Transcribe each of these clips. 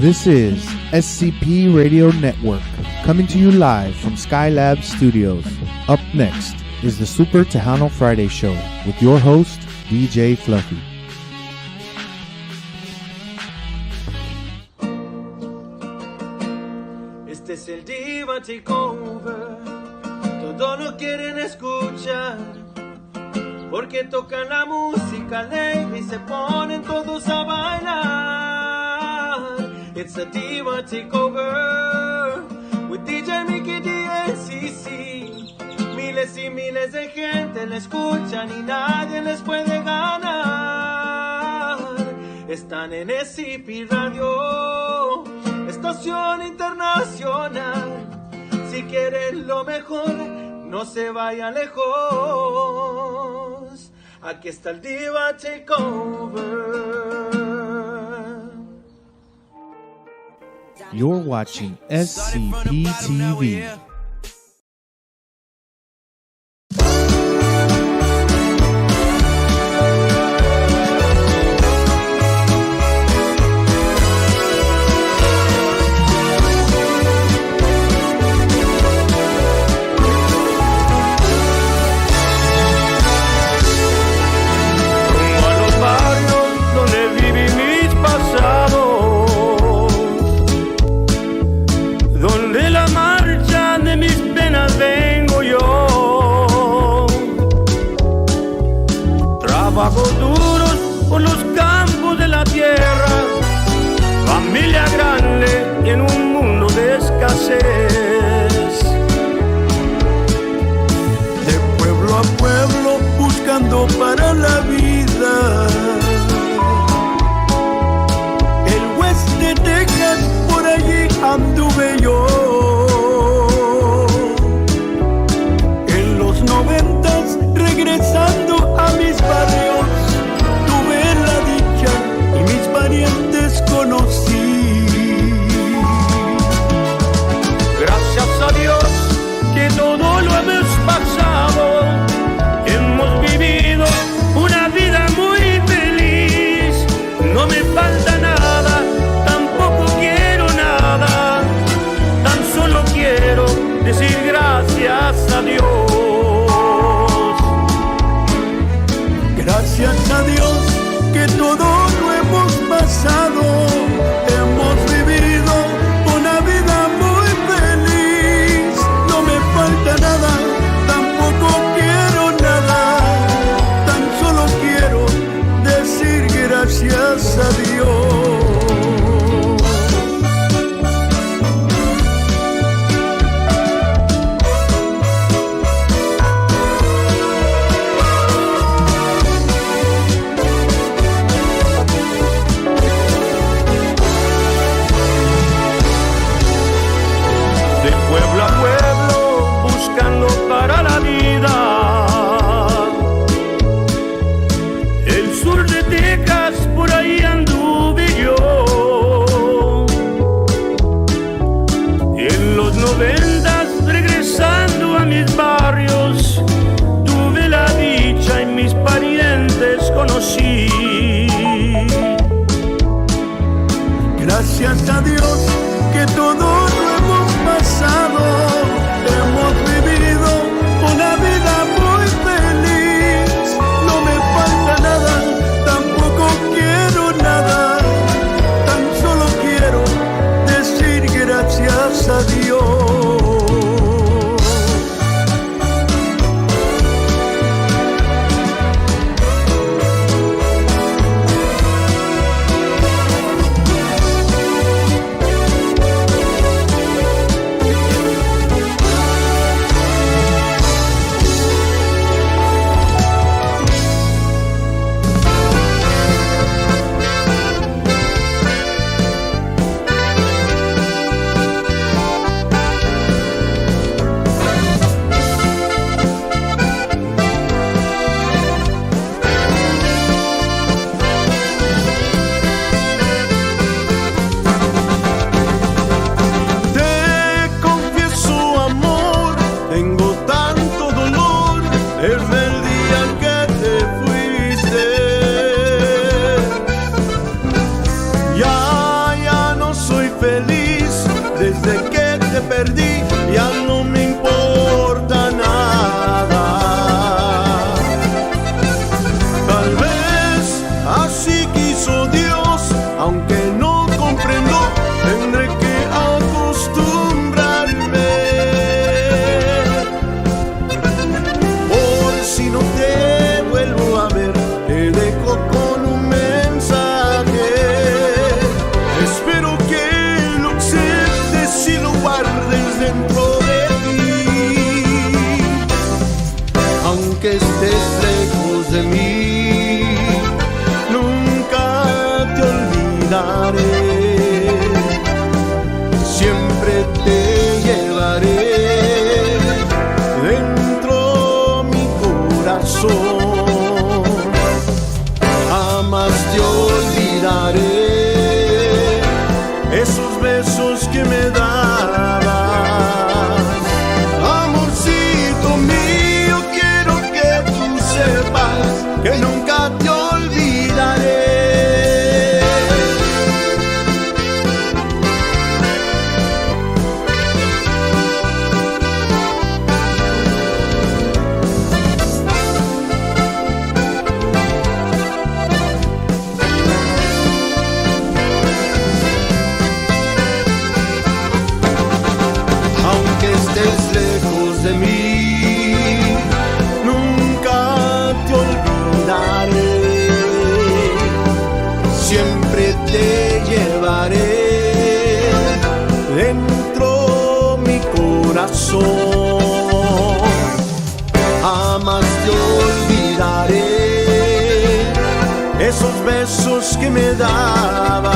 This is SCP Radio Network, coming to you live from Skylab Studios. Up next is the Super Tejano Friday Show with your host, DJ Fluffy. Este es el Diva Takeover, todos lo quieren escuchar, porque tocan la música alegre y se ponen todos a bailar. It's a Diva Takeover with DJ Mickey DNCC. Miles y miles de gente la escuchan y nadie les puede ganar. Están en SCP Radio, estación internacional. Si quieren lo mejor, no se vayan lejos. Aquí está el Diva Takeover. You're watching SCP TV. Trabajos duros por los campos de la tierra, familia grande en un mundo de escasez. De pueblo a pueblo buscando para la vida. El West de Texas, por allí anduve yo. En los 90s regresando a mis barrios, tuve la dicha y mis parientes conocí. Gracias a Dios que todo lo hemos pasado, hemos vivido una vida muy feliz. No me falta nada, tampoco quiero nada, tan solo quiero decir gracias a Dios. Gracias a Dios que todo lo hemos pasado, hemos vivido una vida muy feliz. No me falta nada, tampoco quiero nada, tan solo quiero decir gracias a Dios. Para la vida, el sur de Texas, por ahí anduve yo. perdí, ya no me importa nada. Tal vez así quiso Dios, aunque no comprendo, tendré que acostumbrarme. Por si no te vuelvo a ver, te dejo con un mensaje. Espero que lo aceptes y lo guardes dentro de ti. Aunque estés lejos de mí, nunca te olvidaré. Siempre te llevaré dentro mi corazón. Jamás te olvidaré esos besos que me dabas. Amorcito mío, quiero que tú sepas que nunca te olvidaré. Aunque estés lejos de mí, nunca te olvidaré. Siempre te llevaré dentro mi corazón. Jamás te olvidaré esos besos que me dabas.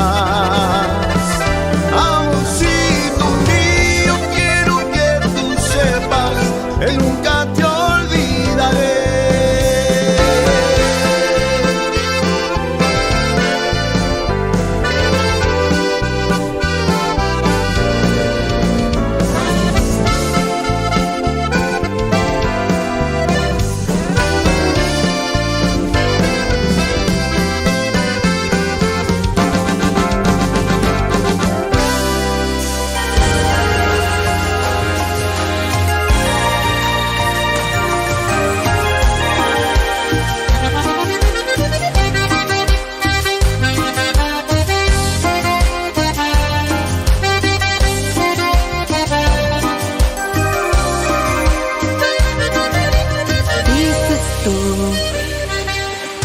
Amorcito mío, quiero que tú sepas que nunca te olvidaré.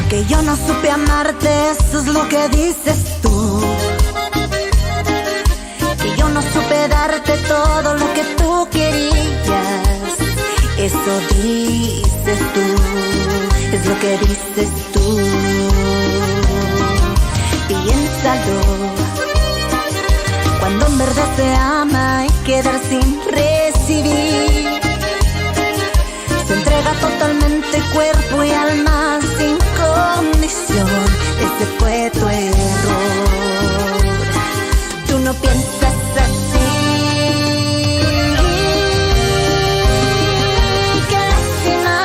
Que yo no supe amarte, eso es lo que dices tú. Que yo no supe darte todo lo que tú querías, eso dices tú, es lo que dices tú. Piénsalo, cuando en verdad se ama hay que dar sin recibir. Se entrega totalmente cuerpo y alma sin condición. Ese fue tu error. Tú no piensas así. Qué lástima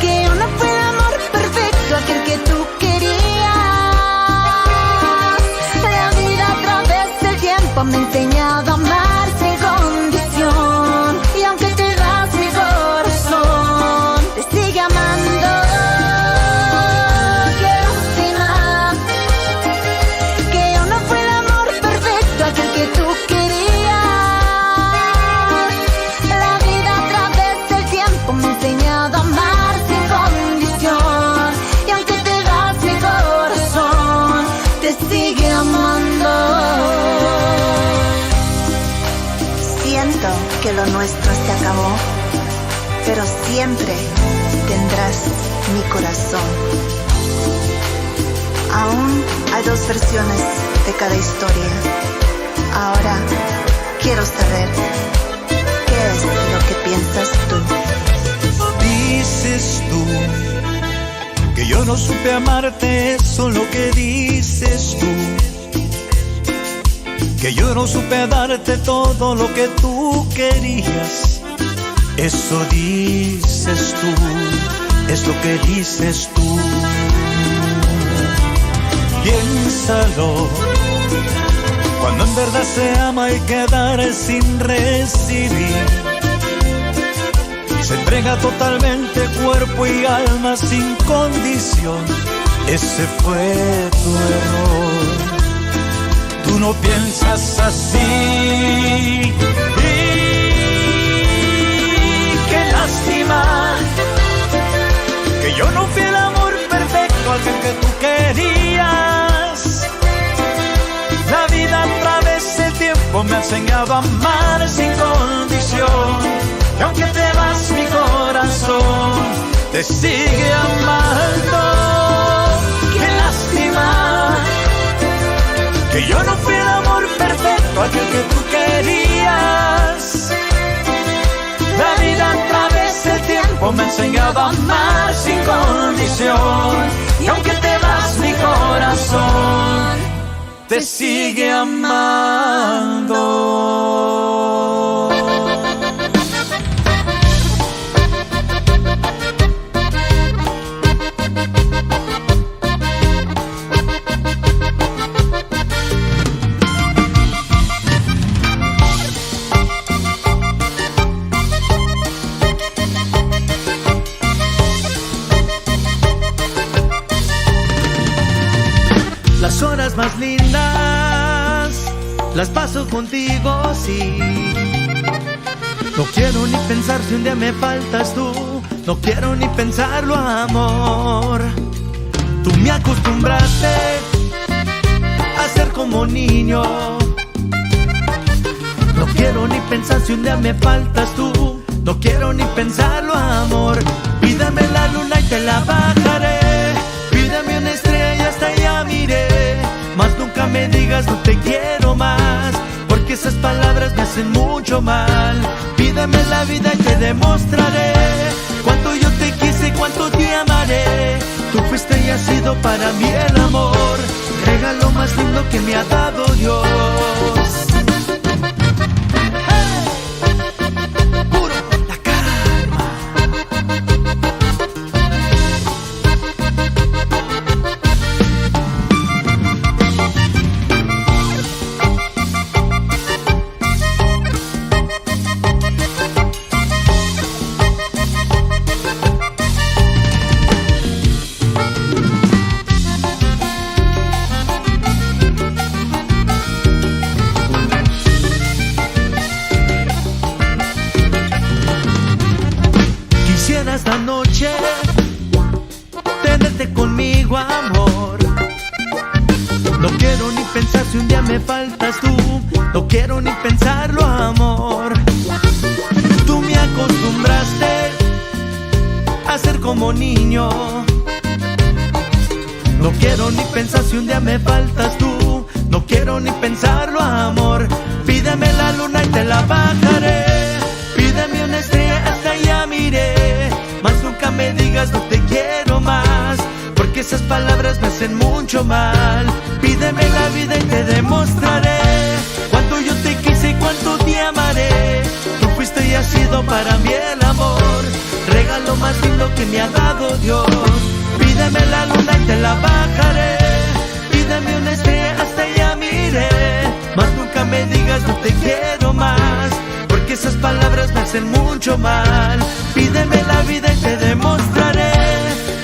que yo no fue el amor perfecto, aquel que tú querías. La vida a través del tiempo me ha enseñado a amar sin condición. Y aunque te das mi corazón, te sigue amando. Qué lástima que yo no fue el amor perfecto, aquel que tú querías. La vida a través del tiempo me ha enseñado a amar sin condición. Y aunque te das mi corazón, te sigue amando. Siento que lo nuestro se acabó, pero siempre tendrás mi corazón. Aún hay dos versiones de cada historia. Ahora quiero saber qué es lo que piensas tú. Dices tú que yo no supe amarte, eso es lo que dices tú. Que yo no supe darte todo lo que tú querías, eso dices tú, es lo que dices tú. Piénsalo, Cuando en verdad se ama hay que dar sin recibir. Se entrega totalmente cuerpo y alma sin condición. Ese fue tu error. Tú no piensas así. Y qué lástima que yo no fui el amor perfecto, aquel que tú querías. La vida a través del tiempo me ha enseñado a amar sin condición. Y aunque te vas, mi corazón te sigue amando. Qué lástima que yo no fui el amor perfecto, aquel que tú querías. La vida a través del tiempo me ha enseñado a amar sin condición. Y aunque te vas, mi corazón te sigue amando. Las horas más lindas las paso contigo, sí. No quiero ni pensar si un día me faltas tú. No quiero ni pensarlo, amor. Tú me acostumbraste a ser como niño. No quiero ni pensar si un día me faltas tú. No quiero ni pensarlo, amor. Pídame la luna y te la bajaré. Pídame una estrella y hasta allá miré. Mas nunca me digas no te quiero más, porque esas palabras me hacen mucho mal. Pídame la vida y te demostraré cuánto yo te quise y cuánto te amaré. Tú fuiste y has sido para mí el amor, regalo más lindo que me ha dado Dios. Esta noche tenerte conmigo, amor. No quiero ni pensar si un día me faltas tú. No quiero ni pensarlo, amor. Tú me acostumbraste a ser como niño. No quiero ni pensar si un día me faltas tú. No quiero ni pensarlo, amor. Pídeme la luna y te la bajaré. Pídeme una estrella hasta allá miré. Mas nunca me digas no te quiero más, porque esas palabras me hacen mucho mal. Pídeme la vida y te demostraré cuánto yo te quise y cuánto te amaré. Tú fuiste y has sido para mí el amor, regalo más lindo que me ha dado Dios. Pídeme la luna y te la bajaré. Pídeme una estrella hasta allá miré. Mas nunca me digas no te quiero más, porque esas palabras me hacen mucho mal. Pídeme la vida y te demostraré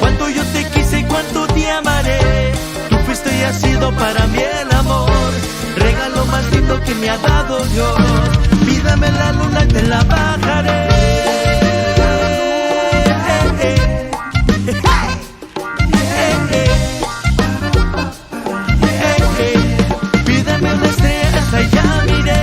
cuánto yo te quise y cuánto te amaré. Tú fuiste y has sido para mí el amor, regalo más lindo que me ha dado Dios. Pídame la luna y te la bajaré. Pídame una estrella hasta allá miré.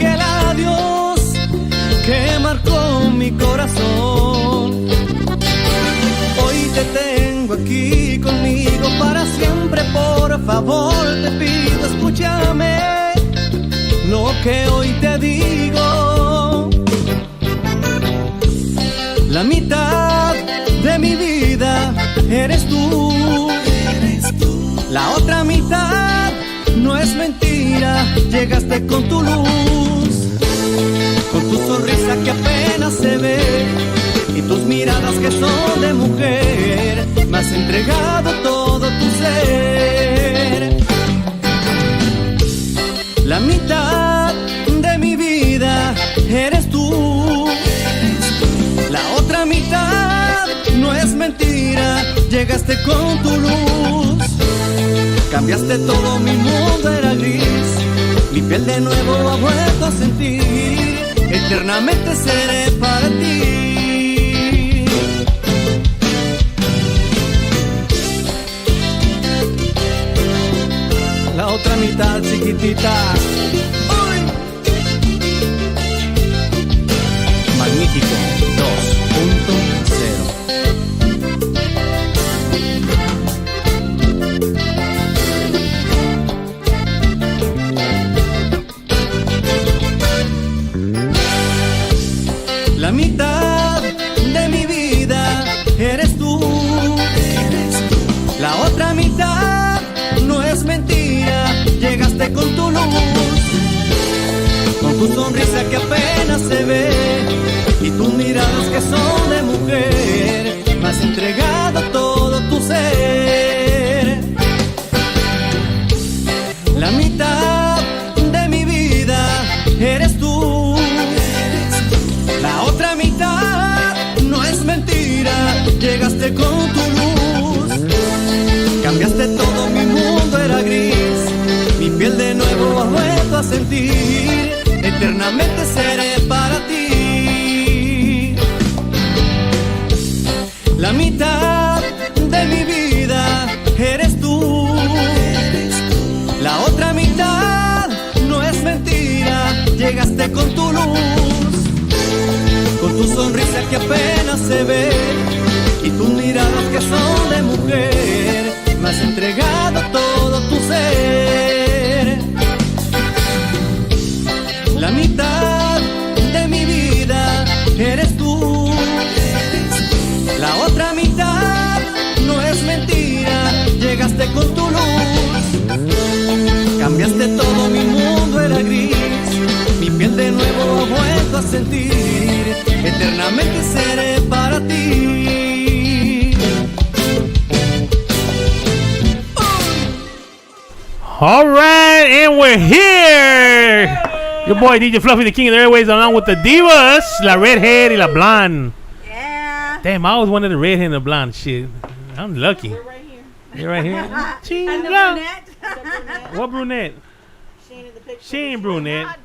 aquel adiós que marcó mi corazón. Hoy te tengo aquí conmigo para siempre, por favor te pido, escúchame lo que hoy te digo. La mitad de mi vida eres tú, la otra mitad no es mentira, llegaste con tu luz, con tu sonrisa que apenas se ve y tus miradas que son de mujer, me has entregado todo tu ser. La mitad de mi vida eres tú, la otra mitad no es mentira, llegaste con tu luz, cambiaste todo, mi mundo era gris, mi piel de nuevo ha vuelto a sentir, eternamente seré para ti. La otra mitad chiquitita. ¡Uy! Magnífico 2.0. La mitad de mi vida eres tú, la otra mitad no es mentira, llegaste con tu luz, con tu sonrisa que apenas se ve y tus miradas que son de mujer, me has entregado todo tu ser. La mitad de mi vida eres tú, la otra mitad no es mentira, llegaste con tu luz, cambiaste todo, mi mundo era gris, mi piel de nuevo ha vuelto a sentir, eternamente seré para ti. La mitad de mi vida eres tú, la otra mitad no es mentira, llegaste con tu luz, con tu sonrisa que apenas se ve y tus miradas que son de mujer, me has entregado todo tu ser. La mitad de mi vida eres tú, la otra mitad no es mentira, llegaste con tu luz, cambiaste todo, mi mundo era gris, mi piel de nuevo ha vuelto a sentir, eternamente seré para ti. All right, and we're here. Your boy DJ Fluffy, the king of the airways, along with the divas, la redhead y la blonde. Yeah. Damn, I was one of the redhead and the blonde. Shit, I'm lucky. We're right here. You're right here. And the Chinga. brunette. The brunette. What brunette? She ain't in the picture. She ain't brunette.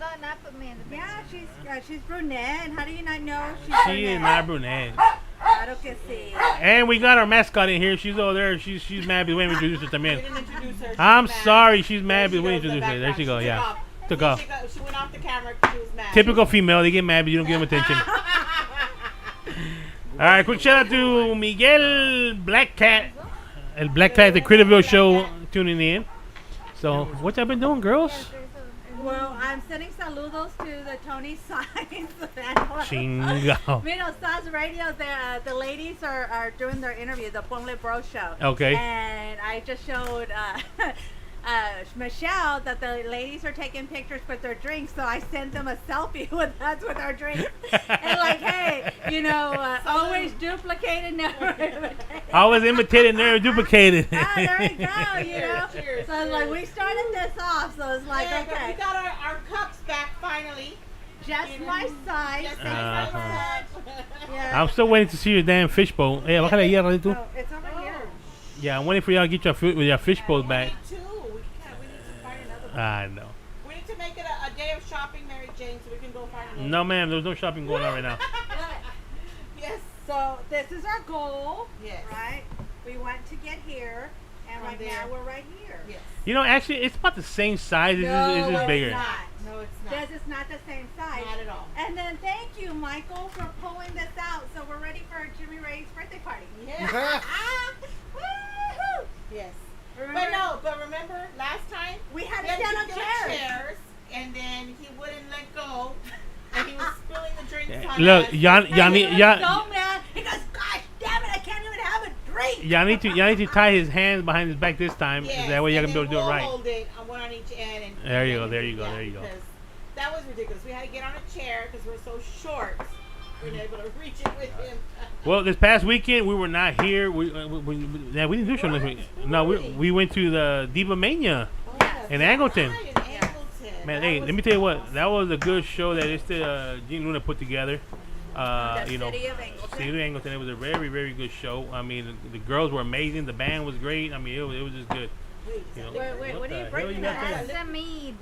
Yeah, she's brunette. And how do you not know she's She brunette? is not brunette. Claro que sí. And we got our mascot in here. She's over there. She's mad because we didn't introduce her también. didn't introduce her. She I'm was mad. sorry. She's mad There because we she goes, introduced the her. There she goes. background. Yeah. Took She off. She went off the camera because she was mad. Typical female. They get mad, but you don't give them attention. All right, quick shout out to Miguel Black Cat, El Black Cat, the Crittaville Show, tuning in. So, what y'all been doing, girls? Well, I'm sending saludos to the Tony Signs. Chingao. Mira, Stars Radio, the ladies are doing their interview, the Ponle Bro Show. Okay. And I just showed Michelle that the ladies are taking pictures with their drinks, so I sent them a selfie with us with our drinks. And like, hey, always duplicated, never imitated. Always imitated, never duplicated. Ah, there we go, Cheers. So it's like, we started this off, so it's like, Yeah, but okay, we got our cups back finally. just my size. Just Thank you Uh-huh. so much. Yeah. I'm still waiting to see your damn fishbowl. Hey, bájale ahí, Radito. Oh, it's over here. Yeah, I'm waiting for y'all to get your fishbowls back. We need to find another one. I know. We need to make it a day of shopping, Mary Jane, so we can go find another No, ma'am, there's no shopping going on right now. Yes. So this is our goal, Yes. right? We want to get here, and From right there. now we're right here. Yes. You know, actually, it's about the same size. It's just it's bigger. not. No, No, it's not. This is not the same size. Not at all. And then thank you, Michael, for pulling this out. So we're ready for Jimmy Ray's birthday party. Yeah. Woohoo! Yes. Remember? But remember last time We had to he stand on sit chairs. and then he wouldn't let go, and he was spilling the drinks on Look, us. y'all And he was need so mad. He goes, gosh damn it, I can't even have a drink. y'all need to tie his hands behind his back this time. Yes, That way y'all and can be able to do then it we'll right. Hold it on one on each end. And There you and go, there you go, yeah, there you go. because that was ridiculous. We had to get on a chair because we're so short. We weren't able to reach it with him. Well, this past weekend we were not here. We didn't do a show this week. No, we went to the Diva Mania. Oh, yes. In Angleton. Right, in Angleton. Man, That hey, was let me tell you what. That was a good show that Gene Luna put together. The You know, city of Angleton. City of Angleton. It was a very, very good show. I mean, the girls were amazing. The band was great. I mean, it was just good. You know, Wait, what are you the bringing hell you got us? there? That's a mead.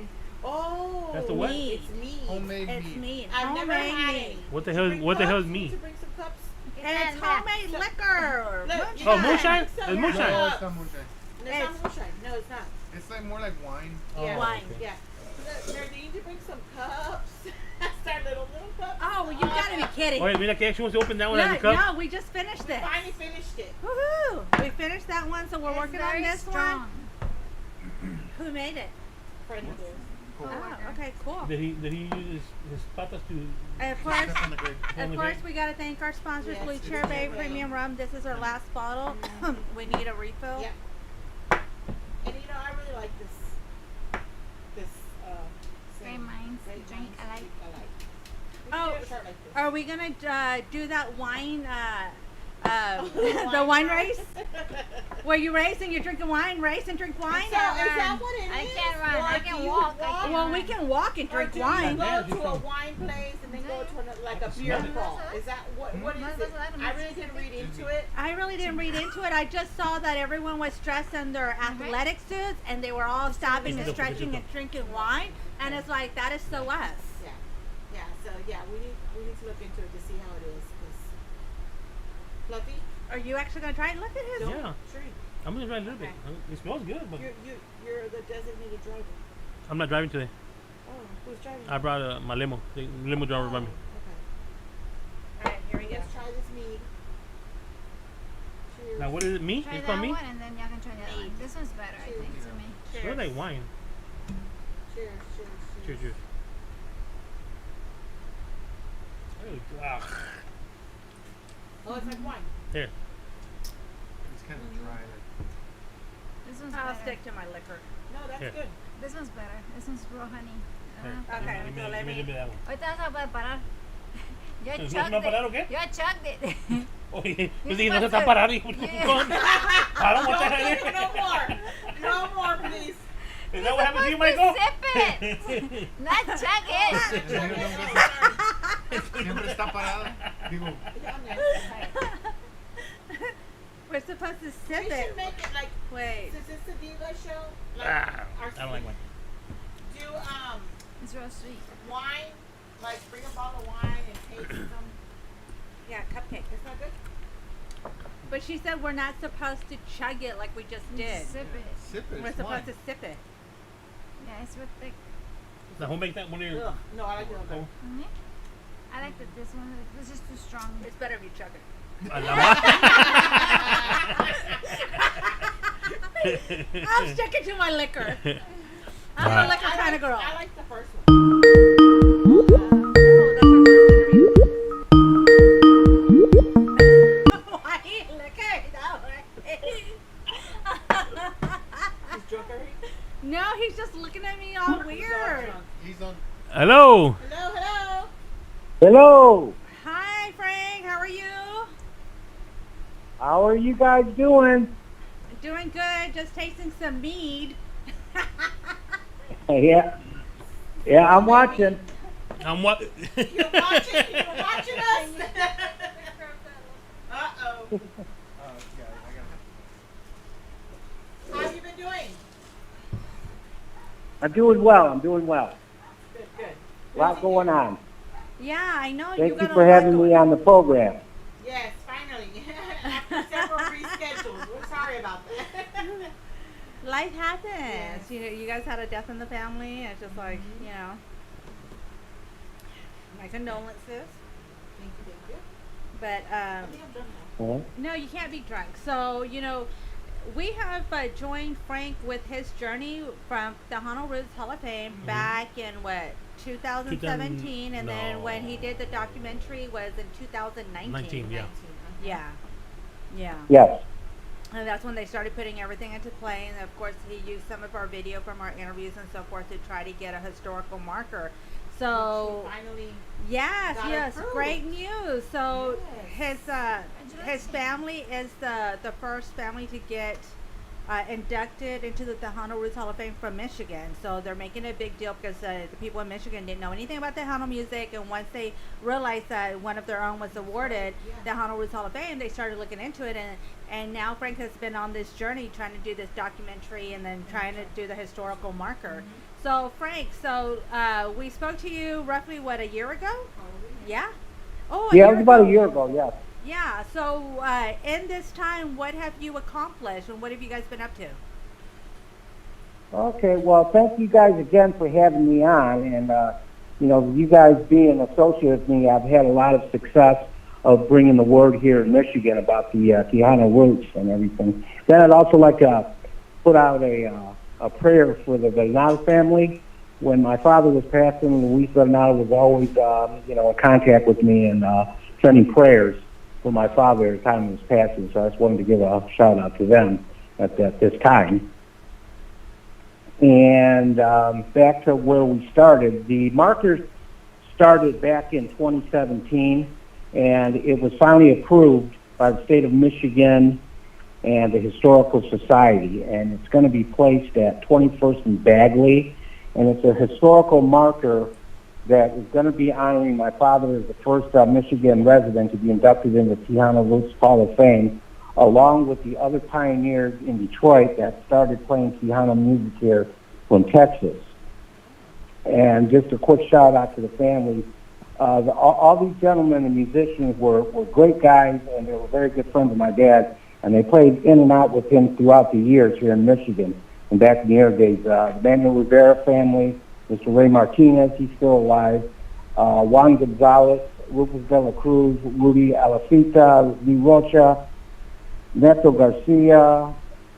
Oh, That's the what? It's mead. Homemade It's meat. mead. I've never Homemade had mead. any. What the Did you hell? bring What the hell is cups? me? Did you bring some cups? It's homemade liquor. Look, Moonshine. Oh, moonshine? Mix It's up. moonshine. No, it's not moonshine. No, it's not moonshine. No, it's not. It's like more like wine. Yeah. Wine. Yeah. Look, Nardine, to bring some cups. Start little cups. Oh, well, you gotta be kidding. Oh, mira que actually wants to open that one as a Look, cup. no, we just finished We this. finally finished it. Woohoo! We finished that one, so we're It's working on very this strong. one. Who made it? Friend of yours. Oh, okay, cool. Did he use his patas to? And of course, Step on the grave. of course, we gotta thank our sponsors, Yes, Blue it's Chair Bay very Premium Rum. This is our last bottle. We need a refill. Yeah. And you know, I really like this. Great minds Great drink minds alike. drink alike. We Oh, should do a chart like this. Are we gonna do that wine? The Wine wine race? race, where you race and you're drinking wine, race and drink wine. So, is that what it is? I can't run. I Or can do you walk. I can Well, we can walk and Or drink do wine. you go Yeah, to a wine place and then go to like a beer Smell it. crawl? Is that what is it? I really didn't read into it. I really didn't read into it. I just saw that everyone was dressed in their athletic suits and they were all stopping and stretching and drinking wine. And it's like, that is so us. Yeah. Yeah. So yeah, we need to look into it to see how it is. 'Cause Fluffy, Are you actually going to try it? Look at his. Yeah, drink. I'm gonna try a little bit. It smells good, but You're the designated driver. I'm not driving today. Oh, who's driving? I brought my limo. The limo driver brought me. Okay. All right, here we go. Let's try this mead. Cheers. Now, what is it? Me? Try It's that from me. one and then y'all can try the other one. This one's better, I think, to me. It smells like wine. Cheers. Cheers, cheers. Ugh. Oh, it's like wine. Here. It's kind of dry. This one's I'll better. stick to my liquor. No, that's Here. good. This one's better. This one's raw honey. Here. Okay, Give me- so let give me me- that one. Ahorita vas a poder parar. Yo ¿No chugged me va a parar o it. qué? Yo chugged it. Oye, yo dije, no se está parando, hijo de puta. Para, No, what the hell? no more. No more, please. Is that what happened to you, Supposed Michael? to sip it. Not chug it. Siempre está parada. Digo, We're supposed to We sip should it. make it like, Wait. since it's a diva show, like Ah, our I don't like wine. do It's real sweet. wine, like bring a bottle of wine and taste some. Yeah, cupcake. It's not good. But she said we're not supposed to chug it like we just did. Sip it. sip it. We're It's supposed wine. to sip it. Yeah, it's real thick. Now, who make that one of your... Ugh. No, I like the other one. Mhm. I like that this one. This is too strong. It's better if you chug it. I'm sticking to my liquor. I'm a Right. liquor kind of girl. I like the first one. Oh, that's our first interview. Why liquor? He's drunk already? No, he's just looking at me all weird. He's on. Hello. Hello. Hello. Hi, Frank. How are you? How are you guys doing? Doing good. Just tasting some mead. Yeah. Yeah, I'm watching. I'm what? You're watching us. Uh-oh. Yeah, I How have you been doing? I'm doing well. I'm doing well. Good. A lot going on. Yeah, I know. Thank got you a for lot having going me on the program. Yes, finally. After several reschedules. We're sorry about that. Life happens. Yes. You know, you guys had a death in the family. And it's just like, you know. My condolences. Thank you. But no, you can't be drunk. So we have joined Frank with his journey from Tejano Roots Hall of Fame back in 2017, and then when he did the documentary was in 2019. Yeah. Yes. And that's when they started putting everything into play. And of course, he used some of our video from our interviews and so forth to try to get a historical marker. So finally, yes, approved. great news. So his family is the first family to get inducted into the Tejano Roots Hall of Fame from Michigan. So they're making a big deal because the people in Michigan didn't know anything about Tejano music, and once they realized that one of their own was awarded the Tejano Roots Hall of Fame, they started looking into it, and now Frank has been on this journey trying to do this documentary and then trying to do the historical marker. So Frank, we spoke to you roughly a year ago? Yeah. Oh, Yeah, it was about a year ago. Yes. Yeah, so in this time, what have you accomplished and what have you guys been up to? Okay, well, thank you guys again for having me on. And, you guys being associated with me, I've had a lot of success of bringing the word here in Michigan about the Tejano roots and everything. Then I'd also like to put out a prayer for the Bernal family. When my father was passing, Luis Bernal was always, in contact with me and sending prayers for my father at the time he was passing, so I just wanted to give a shout out to them at this time. And back to where we started, the marker started back in 2017, and it was finally approved by the state of Michigan and the Historical Society, and it's going to be placed at 21st and Bagley, and it's a historical marker that is going to be honoring my father as the first Michigan resident to be inducted into the Tejano Roots Hall of Fame, along with the other pioneers in Detroit that started playing Tejano music here from Texas. And just a quick shout out to the family. All these gentlemen and musicians were great guys, and they were very good friends of my dad, and they played in and out with him throughout the years here in Michigan. And back in the early days, the Manuel Rivera family, Mr. Ray Martinez, he's still alive. Juan Gonzalez, Rufus de la Cruz, Rudy Alafita, Lee Rocha, Neto Garcia,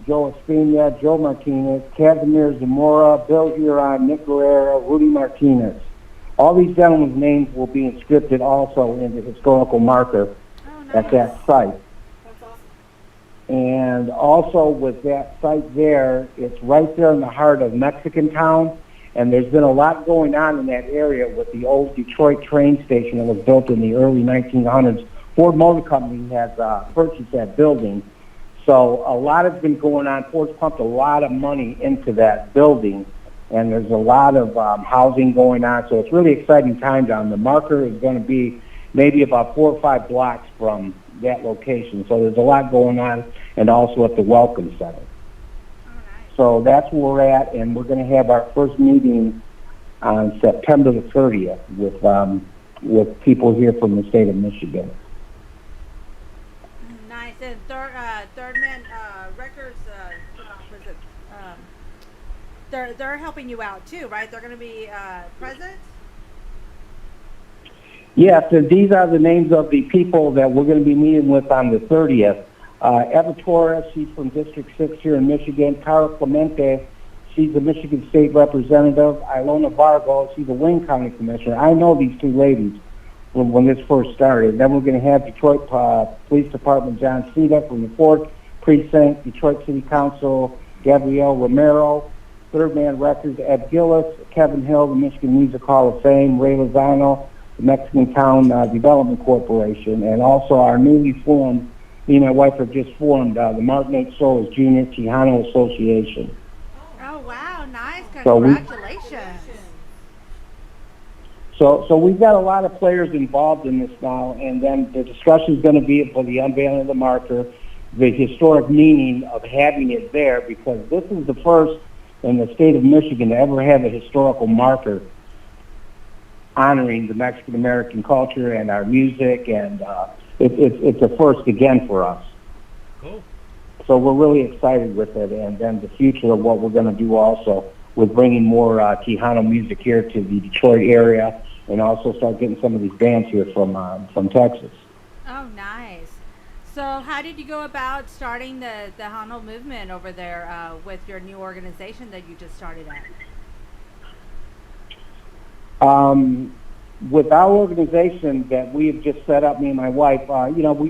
Joe Espina, Joe Martinez, Casimir Zamora, Bill Huron, Nick Guerrero, Rudy Martinez. All these gentlemen's names will be inscripted also in the historical marker at that site. That's awesome. And also with that site there, it's right there in the heart of Mexican Town. And there's been a lot going on in that area with the old Detroit train station that was built in the early 1900s. Ford Motor Company has purchased that building. So a lot has been going on. Ford's pumped a lot of money into that building, and there's a lot of housing going on. So it's really exciting time down. The marker is going to be maybe about 4 or 5 blocks from that location. So there's a lot going on, and also at the Welcome Center. So that's where we're at, and we're going to have our first meeting on September the 30th with people here from the state of Michigan. Nice. And Third Man Records, was it? They're helping you out too, right? They're going to be present. Yes, and these are the names of the people that we're going to be meeting with on the 30th. Eva Torres, she's from District 6 here in Michigan. Cara Clemente, she's the Michigan State Representative. Ilona Vargo, she's the Wayne County Commissioner. I know these two ladies when this first started. Then we're going to have Detroit Police Department John Ceda from the 4th Precinct, Detroit City Council Gabrielle Romero, Third Man Records Ed Gillis, Kevin Hill, the Michigan Music Hall of Fame, Ray Lozano, the Mexican Town Development Corporation, and also our newly formed, me and my wife have just formed the Martin H. Solis Jr. Tejano Association. Oh, wow. Nice. Congratulations. So we've got a lot of players involved in this now, and then the discussion is going to be for the unveiling of the marker, the historic meaning of having it there, because this is the first in the state of Michigan to ever have a historical marker honoring the Mexican-American culture and our music, and it's a first again for us. Cool. So we're really excited with it, and then the future of what we're going to do also with bringing more Tejano music here to the Detroit area and also start getting some of these bands here from Texas. Oh, nice. So, how did you go about starting the Tejano movement over there with your new organization that you just started at? With our organization that we have just set up, me and my wife,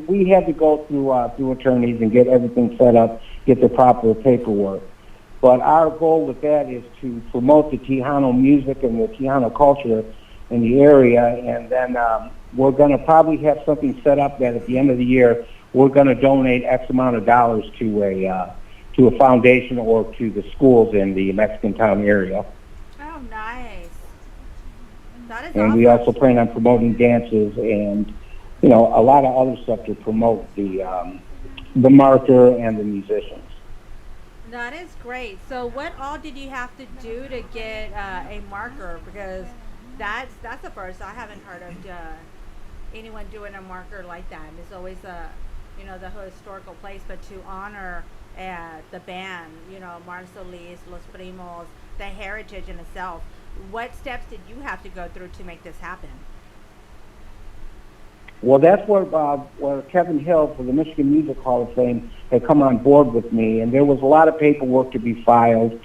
we had to go through attorneys and get everything set up, get the proper paperwork. But our goal with that is to promote the Tejano music and the Tejano culture in the area, and then we're going to probably have something set up that at the end of the year we're going to donate X amount of dollars to a foundation or to the schools in the Mexican town area. Oh, nice. That is And awesome. we also plan on promoting dances and, a lot of other stuff to promote the marker and the musicians. That is great. So, what all did you have to do to get a marker? Because that's the first. I haven't heard of anyone doing a marker like that. It's always the historical place, but to honor the band, Martin Solis, Los Primos, the heritage in itself. What steps did you have to go through to make this happen? Well, that's where Kevin Hill for the Michigan Music Hall of Fame had come on board with me, and there was a lot of paperwork to be filed.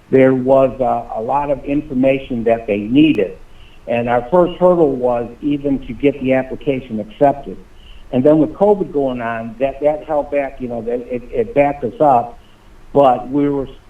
There was a lot of information that they needed, and our first hurdle was even to get the application accepted. And then with COVID going on, that held back, it backed us up, but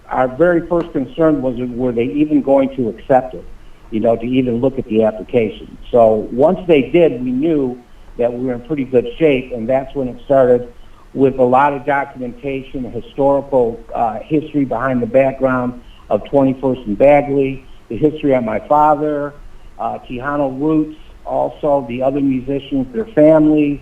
our very first concern was, were they even going to accept it, to even look at the application. So once they did, we knew that we were in pretty good shape, and that's when it started with a lot of documentation, historical history behind the background of 21st and Bagley, the history of my father, Tejano roots, also the other musicians, their families,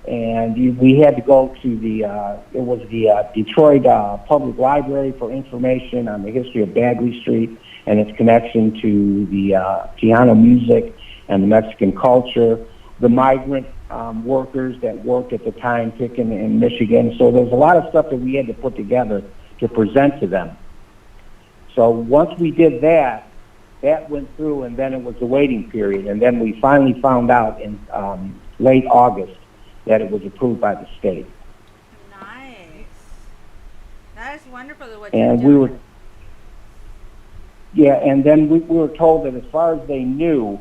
and we had to go to the Detroit Public Library for information on the history of Bagley Street and its connection to the Tejano music and the Mexican culture, the migrant workers that worked at the time picking in Michigan. So there's a lot of stuff that we had to put together to present to them. So once we did that went through, and then it was the waiting period, and then we finally found out in late August that it was approved by the state. Nice. That is wonderful what and you're doing. And then we were told that as far as they knew,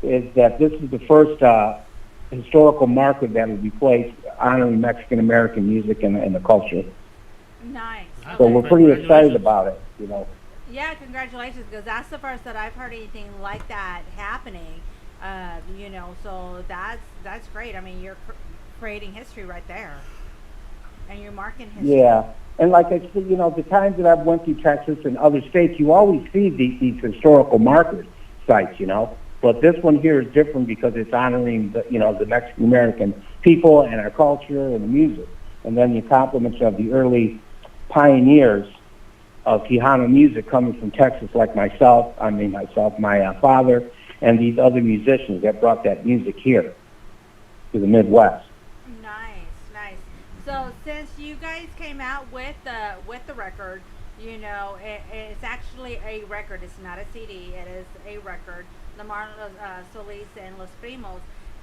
is that this is the first historical marker that will be placed honoring Mexican American music and the culture. Nice. So we're pretty excited about it, Yeah, congratulations, because that's the first that I've heard anything like that happening. So that's great. I mean, you're creating history right there, and you're marking history. Yeah, and like I said, the times that I've went through Texas and other states, you always see these historical marker sites, But this one here is different because it's honoring the Mexican American people and our culture and the music, and then the accomplishments of the early pioneers of Tejano music coming from Texas, like my father, and these other musicians that brought that music here to the Midwest. Nice. So since you guys came out with the record, it's actually a record. It's not a CD. It is a record. The Martin Solis and Los Primos.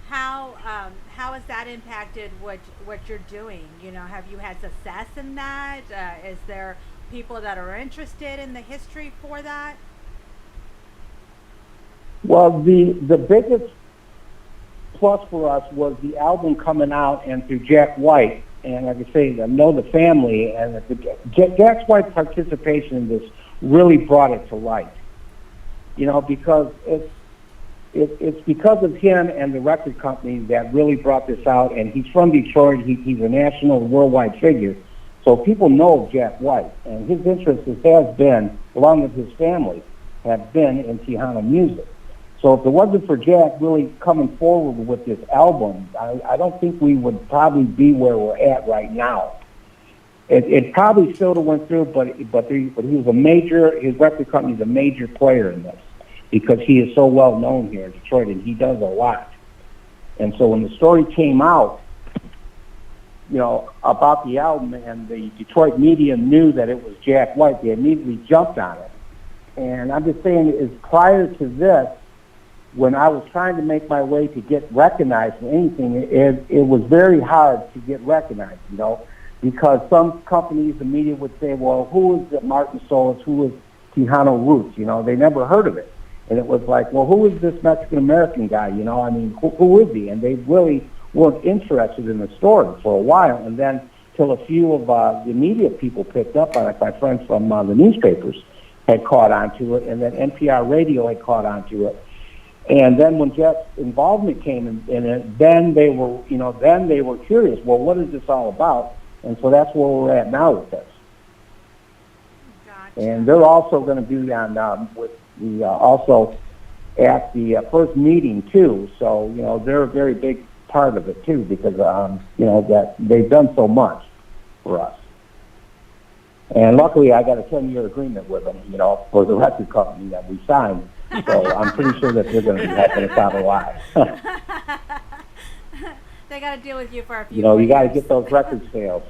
How has that impacted what you're doing? Have you had success in that? Is there people that are interested in the history for that? Well, the biggest plus for us was the album coming out, and through Jack White, and like I say, I know the family, and Jack White's participation in this really brought it to light. Because it's because of him and the record company that really brought this out, and he's from Detroit. He's a national, worldwide figure, so people know Jack White, and his interest has been, along with his family, have been in Tejano music. So if it wasn't for Jack really coming forward with this album, I don't think we would probably be where we're at right now. It probably still went through, but he was his record company's a major player in this because he is so well known here in Detroit, and he does a lot. And so when the story came out, about the album, and the Detroit media knew that it was Jack White, they immediately jumped on it. And I'm just saying, is prior to this, when I was trying to make my way to get recognized in anything, it was very hard to get recognized, because some companies, the media would say, well, who is Martin Solis? Who is Tejano Roots? They never heard of it. And it was like, well, who is this Mexican-American guy? Who is he? And they really weren't interested in the story for a while. And then till a few of the media people picked up on it, my friends from the newspapers had caught on to it, and then NPR radio had caught on to it. And then when Jeff's involvement came in it, then they were curious. Well, what is this all about? And so that's where we're at now with this. Gotcha. And they're also going to be on with the also at the first meeting too. So they're a very big part of it too, because that they've done so much for us. And luckily, I got a 10-year agreement with them, for the record company that we signed. So I'm pretty sure that they're going to be helping us out a lot. They got to deal with you for a few you got to years. get those record sales.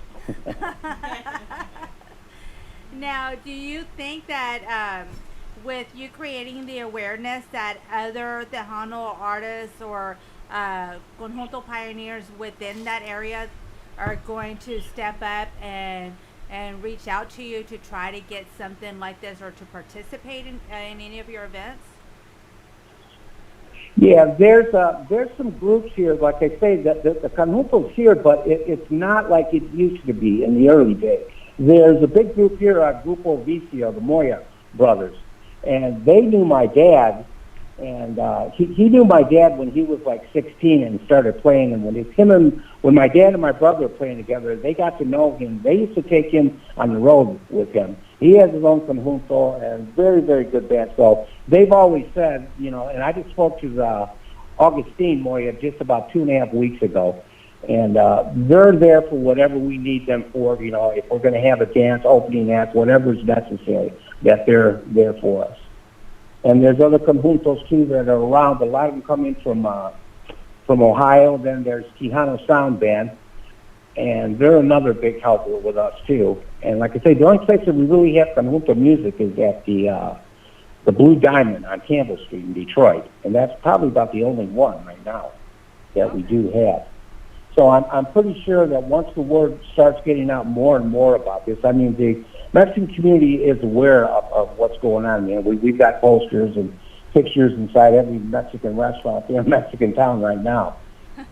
Now, do you think that with you creating the awareness that other Tejano artists or conjunto pioneers within that area are going to step up and reach out to you to try to get something like this or to participate in any of your events? Yeah, there's some groups here, like I say, that the conjunto's here, but it's not like it used to be in the early days. There's a big group here, Grupo Vicio, the Moya brothers, and they knew my dad, and he knew my dad when he was like 16 and started playing, and when my dad and my brother were playing together, they got to know him. They used to take him on the road with him. He has his own conjunto and very, very good band. So they've always said, and I just spoke to Augustine Moya just about 2.5 weeks ago, and they're there for whatever we need them for. If we're going to have a dance, opening act, whatever is necessary, that they're there for us. And there's other conjuntos too that are around. A lot of them come in from Ohio. Then there's Tejano Sound Band, and they're another big helper with us too. And like I say, the only place that we really have conjunto music is at the Blue Diamond on Campbell Street in Detroit, and that's probably about the only one right now that we do have. So I'm pretty sure that once the word starts getting out more and more about this, the Mexican community is aware of what's going on. We've got posters and pictures inside every Mexican restaurant in Mexican town right now,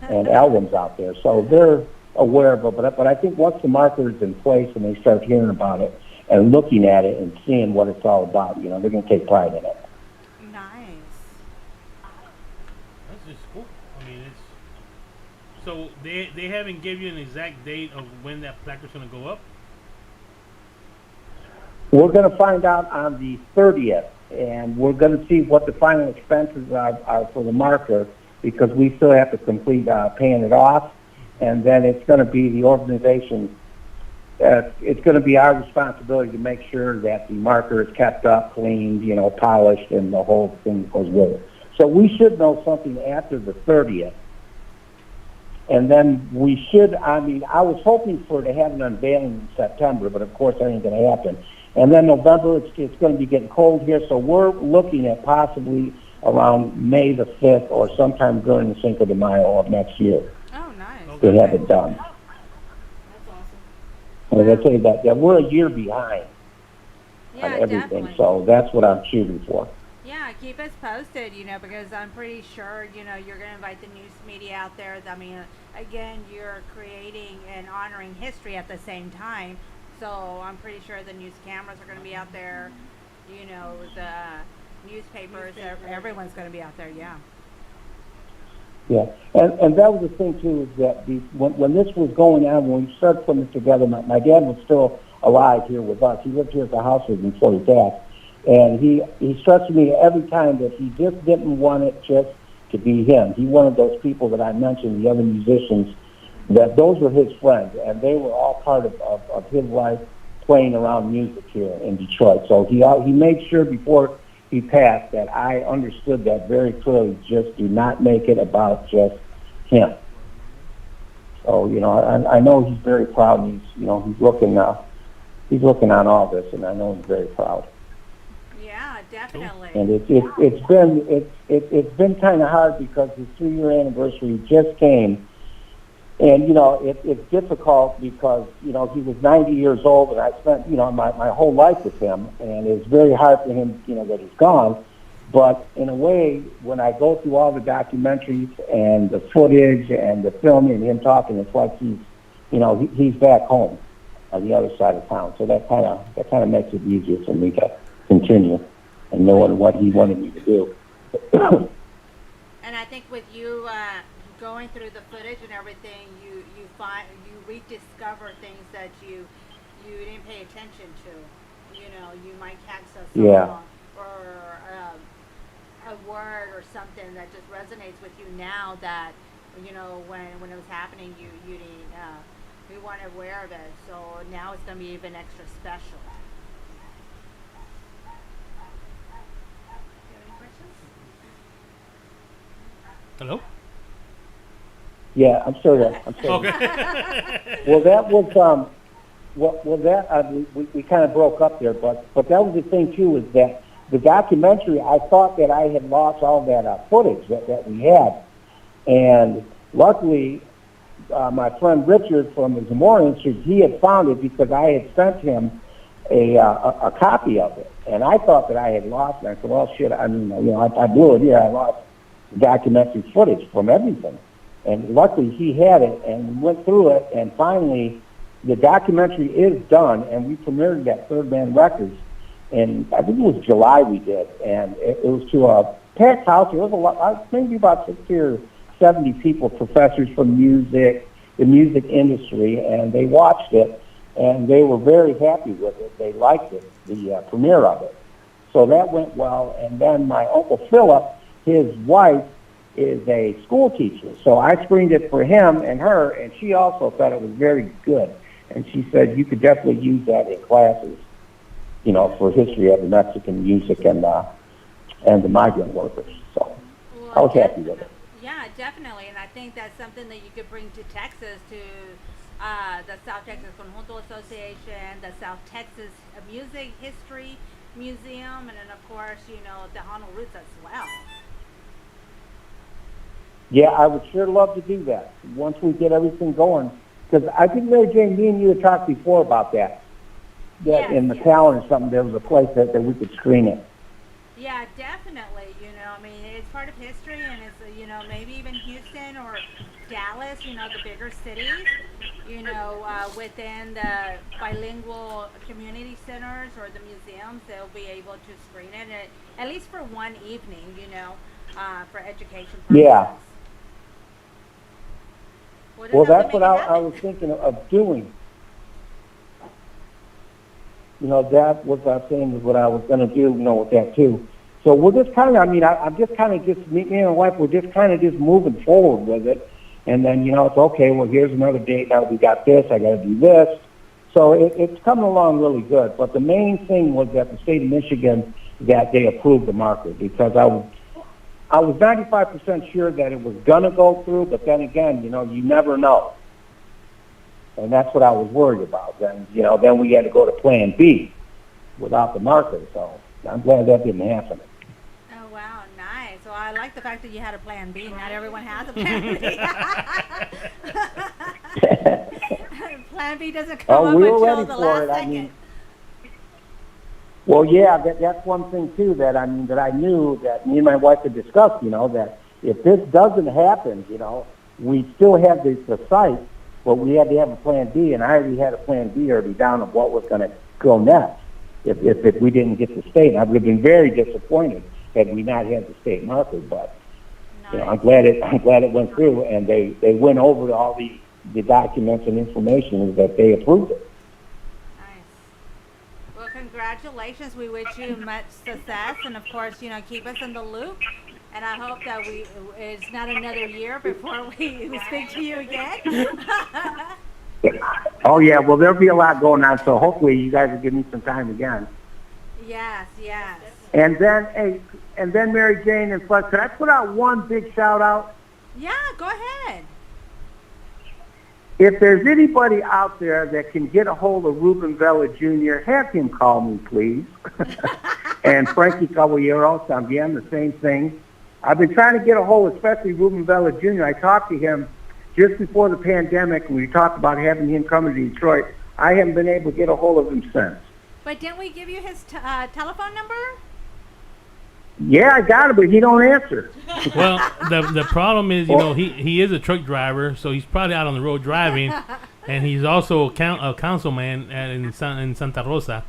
and albums out there. So they're aware of it. But I think once the marker is in place and they start hearing about it and looking at it and seeing what it's all about, they're going to take pride in it. Nice. That's just cool. So they haven't given you an exact date of when that placard's going to go up? We're going to find out on the 30th, and we're going to see what the final expenses are for the marker, because we still have to complete paying it off, and then it's going to be the organization. It's going to be our responsibility to make sure that the marker is kept up, cleaned, polished, and the whole thing goes with it. So we should know something after the 30th. And then we should, I was hoping to have an unveiling in September, but of course that ain't going to happen. And then November, it's going to be getting cold here, so we're looking at possibly around May the 5th or sometime during the Cinco de Mayo of next year. Oh, nice. To have it done. That's awesome. And I tell you that we're a year behind Yeah, on everything, definitely. so that's what I'm shooting for. Yeah, keep us posted, because I'm pretty sure, you're going to invite the news media out there. Again, you're creating and honoring history at the same time. So I'm pretty sure the news cameras are going to be out there, the newspapers, everyone's going to be out there, yeah. Yeah, and that was the thing, too, is that when this was going on, when we started putting this together, my dad was still alive here with us. He lived here at the house with me before he passed. And he stressed to me every time that he just didn't want it just to be him. He wanted those people that I mentioned, the other musicians, that those were his friends, and they were all part of his life playing around music here in Detroit. So he made sure before he passed that I understood that very clearly. Just do not make it about just him. So I know he's very proud, and he's looking on all this, and I know he's very proud. Yeah, definitely. And it's been kind of hard because the 3-year anniversary just came, and it's difficult because he was 90 years old, and I spent my whole life with him, and it's very hard for him that he's gone. But in a way, when I go through all the documentaries and the footage and the filming and him talking, it's like he's back home on the other side of town. So that kind of makes it easier for me to continue and knowing what he wanted me to do. And I think with you going through the footage and everything, you rediscover things that you didn't pay attention to. You might catch a song or a word or something that just resonates with you now that when it was happening you didn't we weren't aware of it. So now it's going to be even extra special. Hello? Yeah, I'm still there. Okay. Well, that was we kind of broke up there, but that was the thing too, is that the documentary, I thought that I had lost all that footage that we had, and luckily my friend Richard from the Zamora Institute, he had found it because I had sent him a copy of it, and I thought that I had lost it. I said, well, shit, I blew it here. I lost the documentary footage from everything. And luckily he had it, and we went through it, and finally the documentary is done, and we premiered it at Third Man Records. And I think it was July we did, and it was to a packed house. It was a lot, maybe about 60 or 70 people, professors from the music industry, and they watched it, and they were very happy with it. They liked it, the premiere of it. So that went well. And then my Uncle Philip, his wife, is a school teacher. So I screened it for him and her, and she also thought it was very good. And she said you could definitely use that in classes, for history of the Mexican music and the migrant workers. So I was happy with it. Yeah, definitely. And I think that's something that you could bring to Texas, to the South Texas Conjunto Association, the South Texas Music History Museum, and then, of course, Tejano Roots as well. Yeah, I would sure love to do that once we get everything going. Because I think, Mary Jane, me and you had talked before about that. That in McAllen or something, there was a place that we could screen it. Yeah, definitely. It's part of history, and it's, maybe even Houston or Dallas, the bigger cities, within the bilingual community centers or the museums, they'll be able to screen it, at least for one evening, for education purposes. Yeah. Well, that's what I was thinking of doing. That was what I was going to do, with that too. So we're just kind of, I'm just kind of me and my wife, we're just kind of just moving forward with it. And then, it's okay, well, here's another date. Now we got this, I got to do this. So it's coming along really good. But the main thing was that the state of Michigan, that they approved the market, because I was 95% sure that it was going to go through, but then again, you never know. And that's what I was worried about. Then, then we had to go to Plan B without the market. So I'm glad that didn't happen. Oh, wow, nice. Well, I like the fact that you had a Plan B. Not everyone has a Plan B. Plan B doesn't come up until the last second. Well, yeah, that's one thing too that I knew that me and my wife had discussed. That if this doesn't happen, we still have the site, but we had to have a Plan B, and I already had a Plan B already down of what was going to go next if we didn't get the state. I would have been very disappointed had we not had the state market, but I'm glad it went through, and they went over all the documents and information that they approved it. Congratulations. We wish you much success, and of course, keep us in the loop. And I hope that it's not another year before we speak to you again. Oh yeah, well there'll be a lot going on, so hopefully you guys will give me some time again. Yes. And then Mary Jane and Flex, could I put out one big shout out? Yeah, go ahead. If there's anybody out there that can get a hold of Ruben Vela Jr., have him call me, please. And Frankie Caballero también, the same thing. I've been trying to get a hold, especially Ruben Vela Jr. I talked to him just before the pandemic, and we talked about having him come to Detroit. I haven't been able to get a hold of him since. But didn't we give you his telephone number? Yeah, I got it, but he don't answer. Well, the problem is, he is a truck driver, so he's probably out on the road driving, and he's also a councilman in Santa Rosa.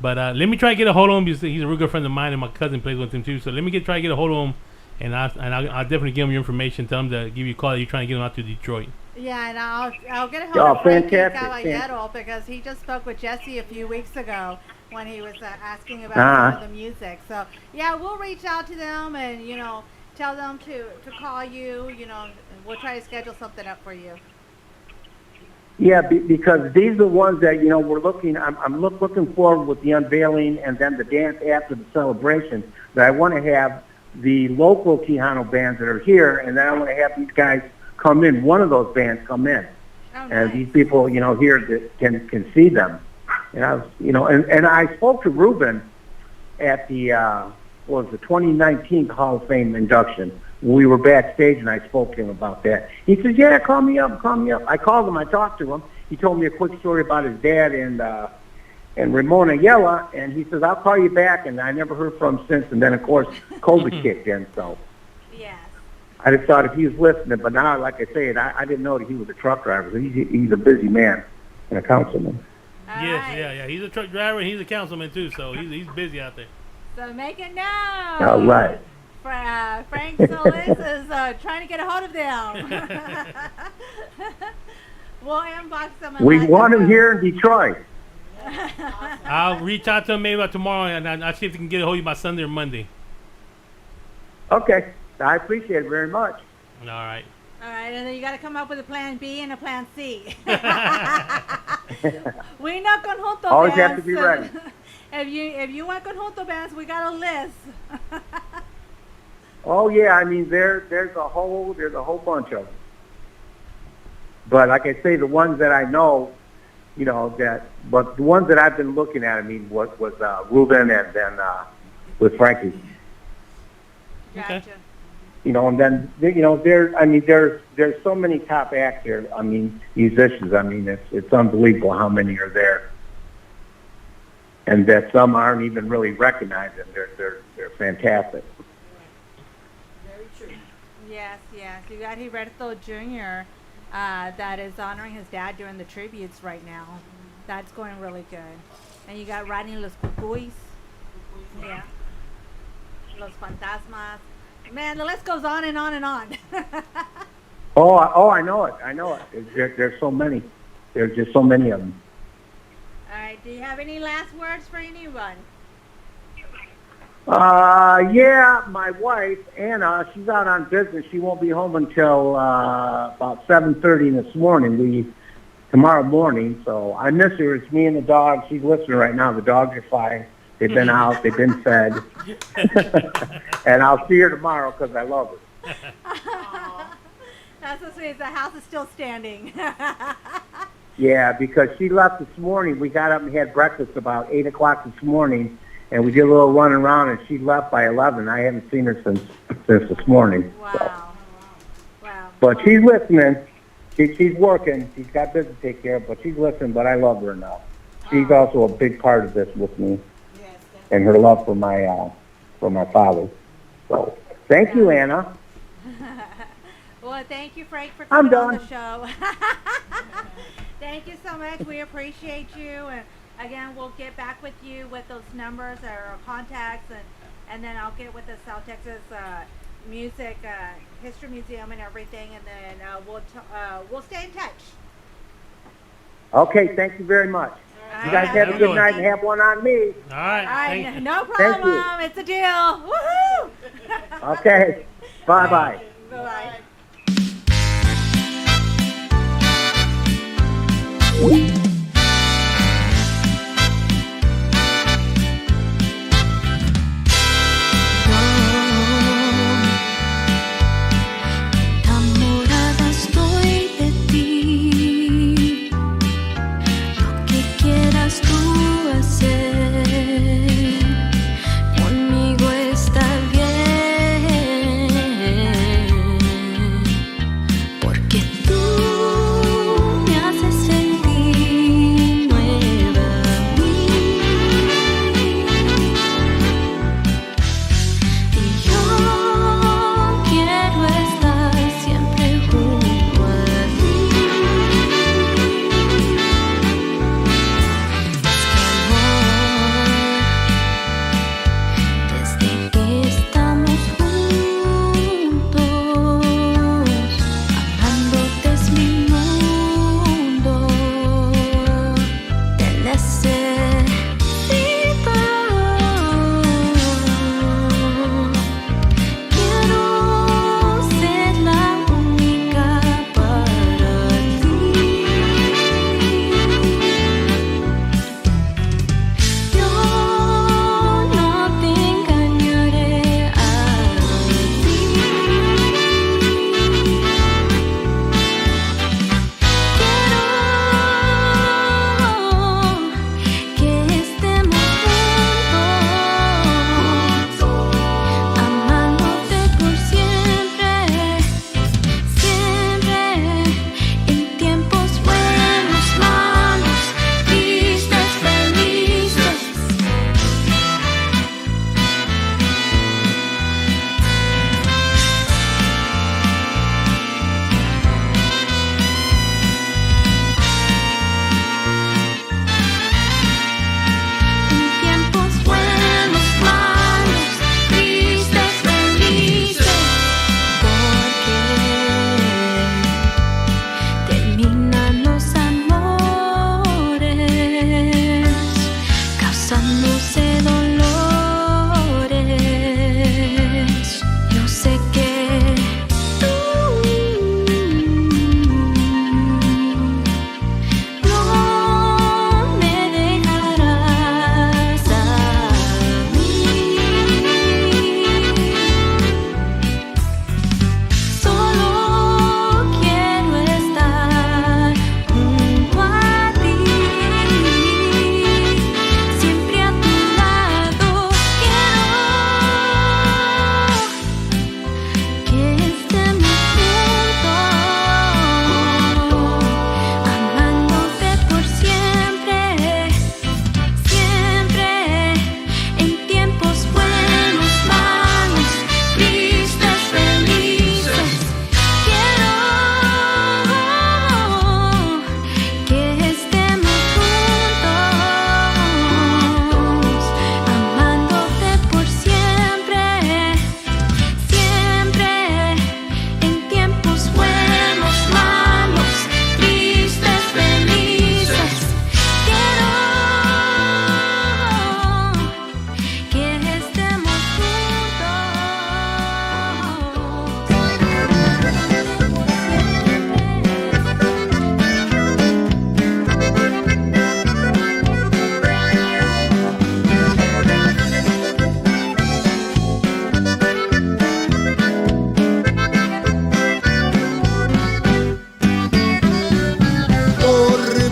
But let me try to get a hold of him because he's a real good friend of mine, and my cousin plays with him too. So let me try to get a hold of him, and I'll definitely give him your information. Tell him to give you a call. You're trying to get him out to Detroit. Yeah, and I'll get a hold of Frankie fantastic. Caballero because he just spoke with Jesse a few weeks ago when he was asking about some of the music. So yeah, we'll reach out to them and tell them to call you. We'll try to schedule something up for you. Yeah, because these are the ones that we're looking. I'm looking forward with the unveiling and then the dance after the celebration. That I want to have the local Tejano bands that are here, and then I want to have these guys come in. One of those bands come in, and these people here that can see them. And I was and I spoke to Ruben at the 2019 Hall of Fame induction. We were backstage, and I spoke to him about that. He says, "Yeah, call me up." I called him. I talked to him. He told me a quick story about his dad and Ramona Yella, and he says, "I'll call you back." And I never heard from him since. And then, of course, COVID kicked in. So yes. I just thought if he was listening, but now, like I said, I didn't know that he was a truck driver. So he's a busy man and a councilman. Yeah. He's a truck driver and he's a councilman too. So he's busy out there. So make it now. All right. Frank Solis is trying to get a hold of them. We'll inbox them. We want him here in Detroit. I'll reach out to him maybe about tomorrow, and I'll see if he can get a hold of you by Sunday or Monday. Okay. I appreciate it very much. All right, and then you got to come up with a plan B and a plan C. We not conjunto Always bands. have to be ready. If you want conjunto bands, we got a list. Oh yeah, I mean there's a whole bunch of them. But like I say, the ones that I know, but the ones that I've been looking at, I mean, was Ruben and then with Frankie. Gotcha. And then there's so many top acts here. I mean, musicians. I mean, it's unbelievable how many are there, and that some aren't even really recognized. And they're fantastic. Yes. You got Gilberto Jr. That is honoring his dad during the tributes right now. That's going really good. And you got riding Los Cucuys. Yeah. Los Fantasmas. Man, the list goes on and on and on. Oh, I know it. There's so many. There's just so many of them. All right. Do you have any last words for anyone? Yeah, my wife, Anna, she's out on business. She won't be home until about 7:30 tomorrow morning. So I miss her. It's me and the dog. She's listening right now. The dogs are fine. They've been out. They've been fed. And I'll see her tomorrow because I love her. That's so sweet. The house is still standing. Yeah, because she left this morning. We got up and had breakfast about 8 o'clock this morning. And we did a little running around, and she left by 11. I haven't seen her since this morning. Wow. So. Wow. But she's listening. She's working. She's got business to take care of, but she's listening, but I love her enough. She's also a big part of this with me and her love for my father. So thank you, Anna. Well, thank you, Frank, for coming on the show. Thank you so much. We appreciate you. And again, we'll get back with you with those numbers or contacts, and then I'll get with the South Texas Music History Museum and everything, and then we'll stay in touch. Okay, thank you very much. You guys have a good night and have one on me. All right. No problem. It's a deal. Woohoo! Okay. Bye-bye. Bye-bye.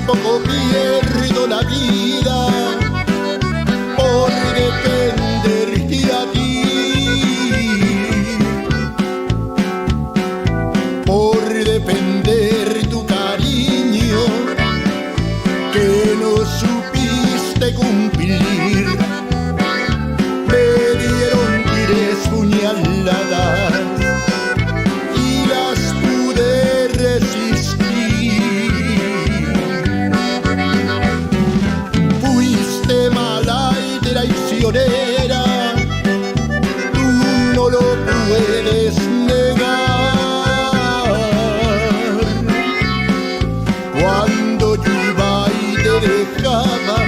poco pierdo la vida por defenderte a ti, por defender tu cariño que no supiste cumplir. Me dieron 10 puñaladas y las pude resistir. Fuiste mala y traicionera, tú no lo puedes negar. Cuando yo iba y te dejaba,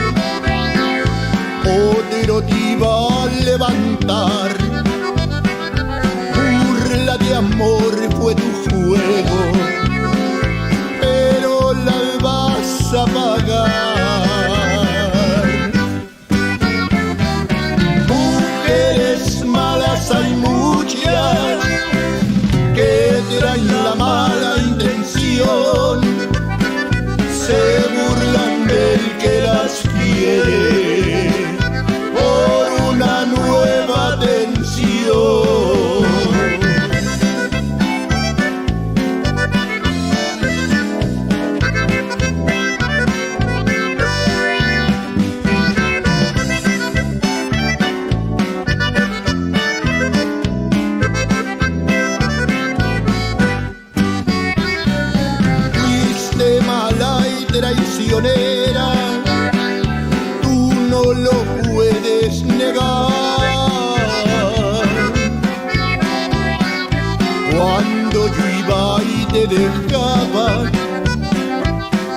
otro te iba a levantar. Burla de amor fue tu juego, pero la vas a pagar. Mujeres malas hay muchas que traen la mala intención, se burlan del que las quiere por una nueva atención. Fuiste mala y traicionera, tú no lo puedes negar. Cuando yo iba y te dejaba,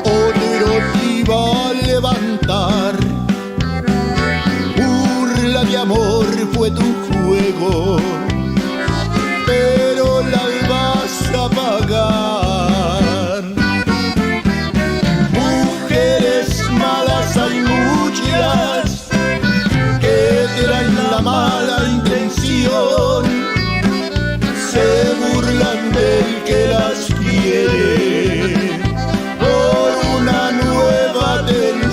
otro te iba a levantar. Burla de amor fue tu juego, pero la vas a pagar. Mujeres malas hay muchas que traen la mala intención, se burlan del que las quiere por una nueva atención.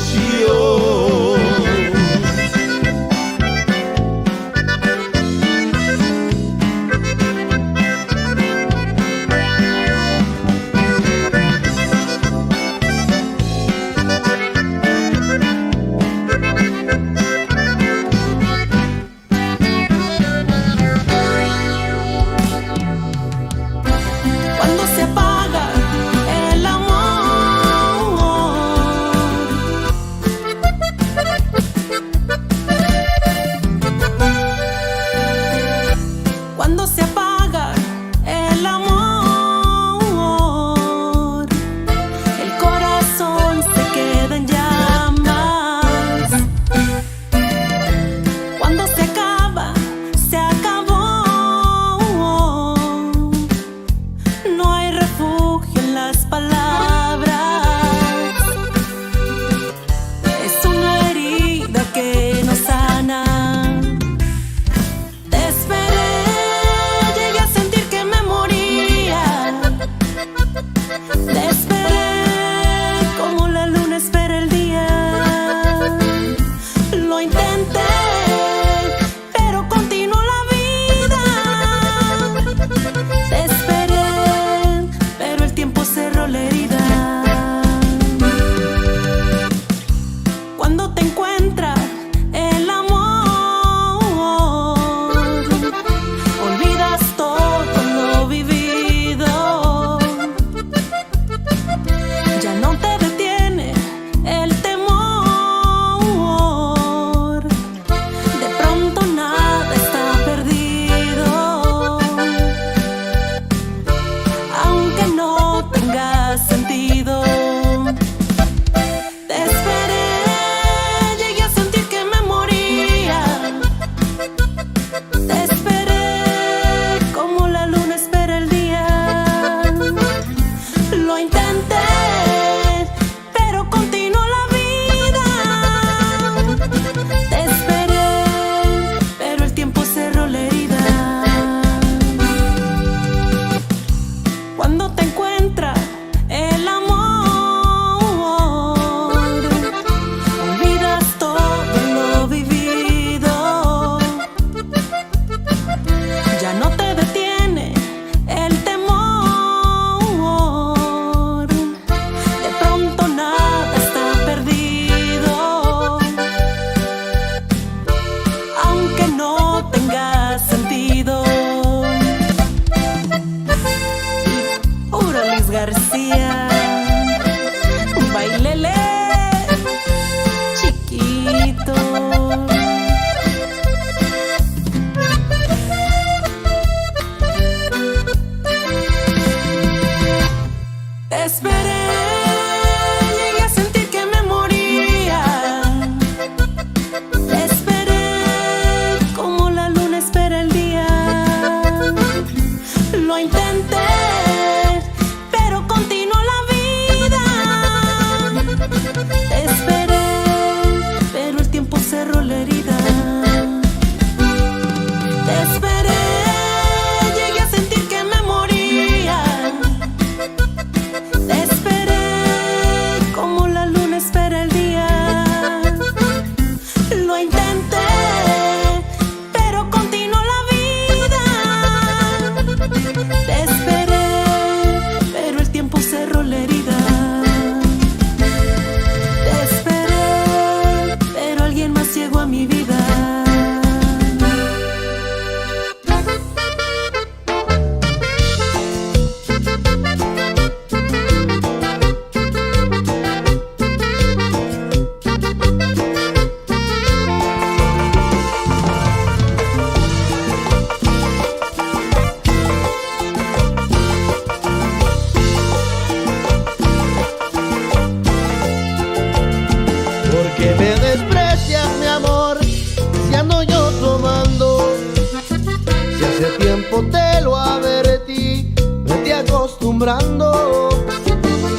acostumbrando.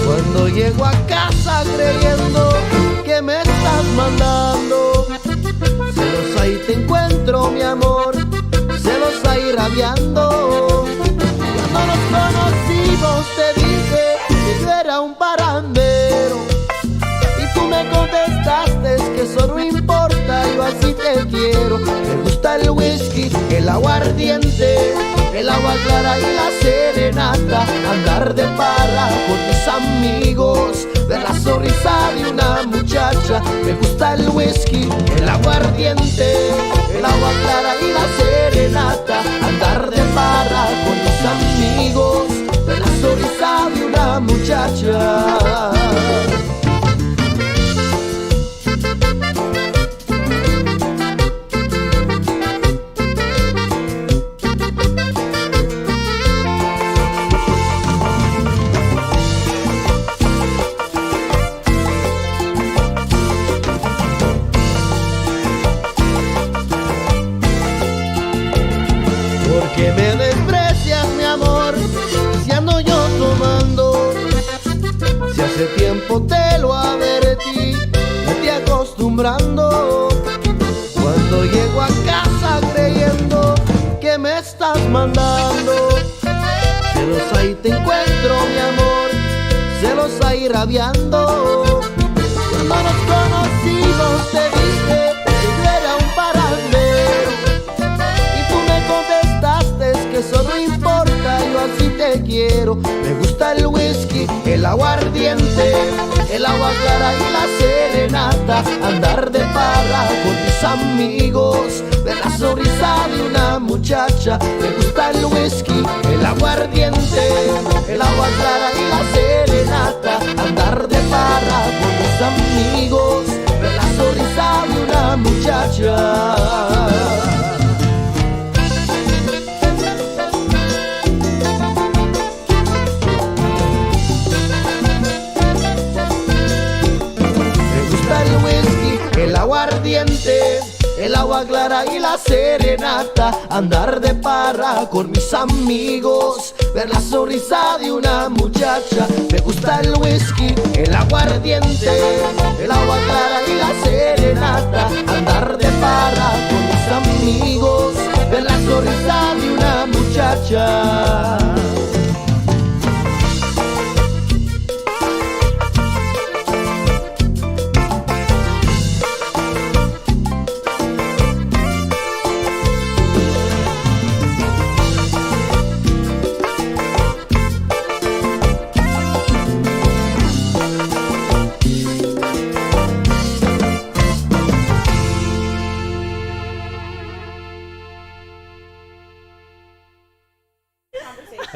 Cuando llego a casa creyendo que me estás mandando, celos ahí te encuentro, mi amor, celos ahí rabiando. Cuando nos conocimos te dije que yo era un parandero, y tú me contestaste que eso no importa, yo así te quiero. Me gusta el whisky, el aguardiente, el agua clara y la serenata, andar de parra con mis amigos, ver la sonrisa de una muchacha. Me gusta el whisky, el aguardiente, el agua clara y la serenata, andar de parra con mis amigos, ver la sonrisa de una muchacha. Que me desprecias, mi amor, si ando yo tomando, si hace tiempo te lo advertí, vete acostumbrando. Cuando llego a casa creyendo que me estás mandando, celos ahí te encuentro, mi amor, celos ahí rabiando. Cuando nos conocimos te dije que yo era un parandero, y tú me contestaste que eso no importa, yo así te quiero. Me gusta el whisky, el aguardiente, el agua clara y la serenata, andar de parra con mis amigos, ver la sonrisa de una muchacha. Me gusta el whisky, el aguardiente, el agua clara y la serenata, andar de parra con mis amigos, ver la sonrisa de una muchacha. El aguardiente, el agua clara y la serenata, andar de parra con mis amigos, ver la sonrisa de una muchacha. Me gusta el whisky, el aguardiente, el agua clara y la serenata, andar de parra con mis amigos, ver la sonrisa de una muchacha.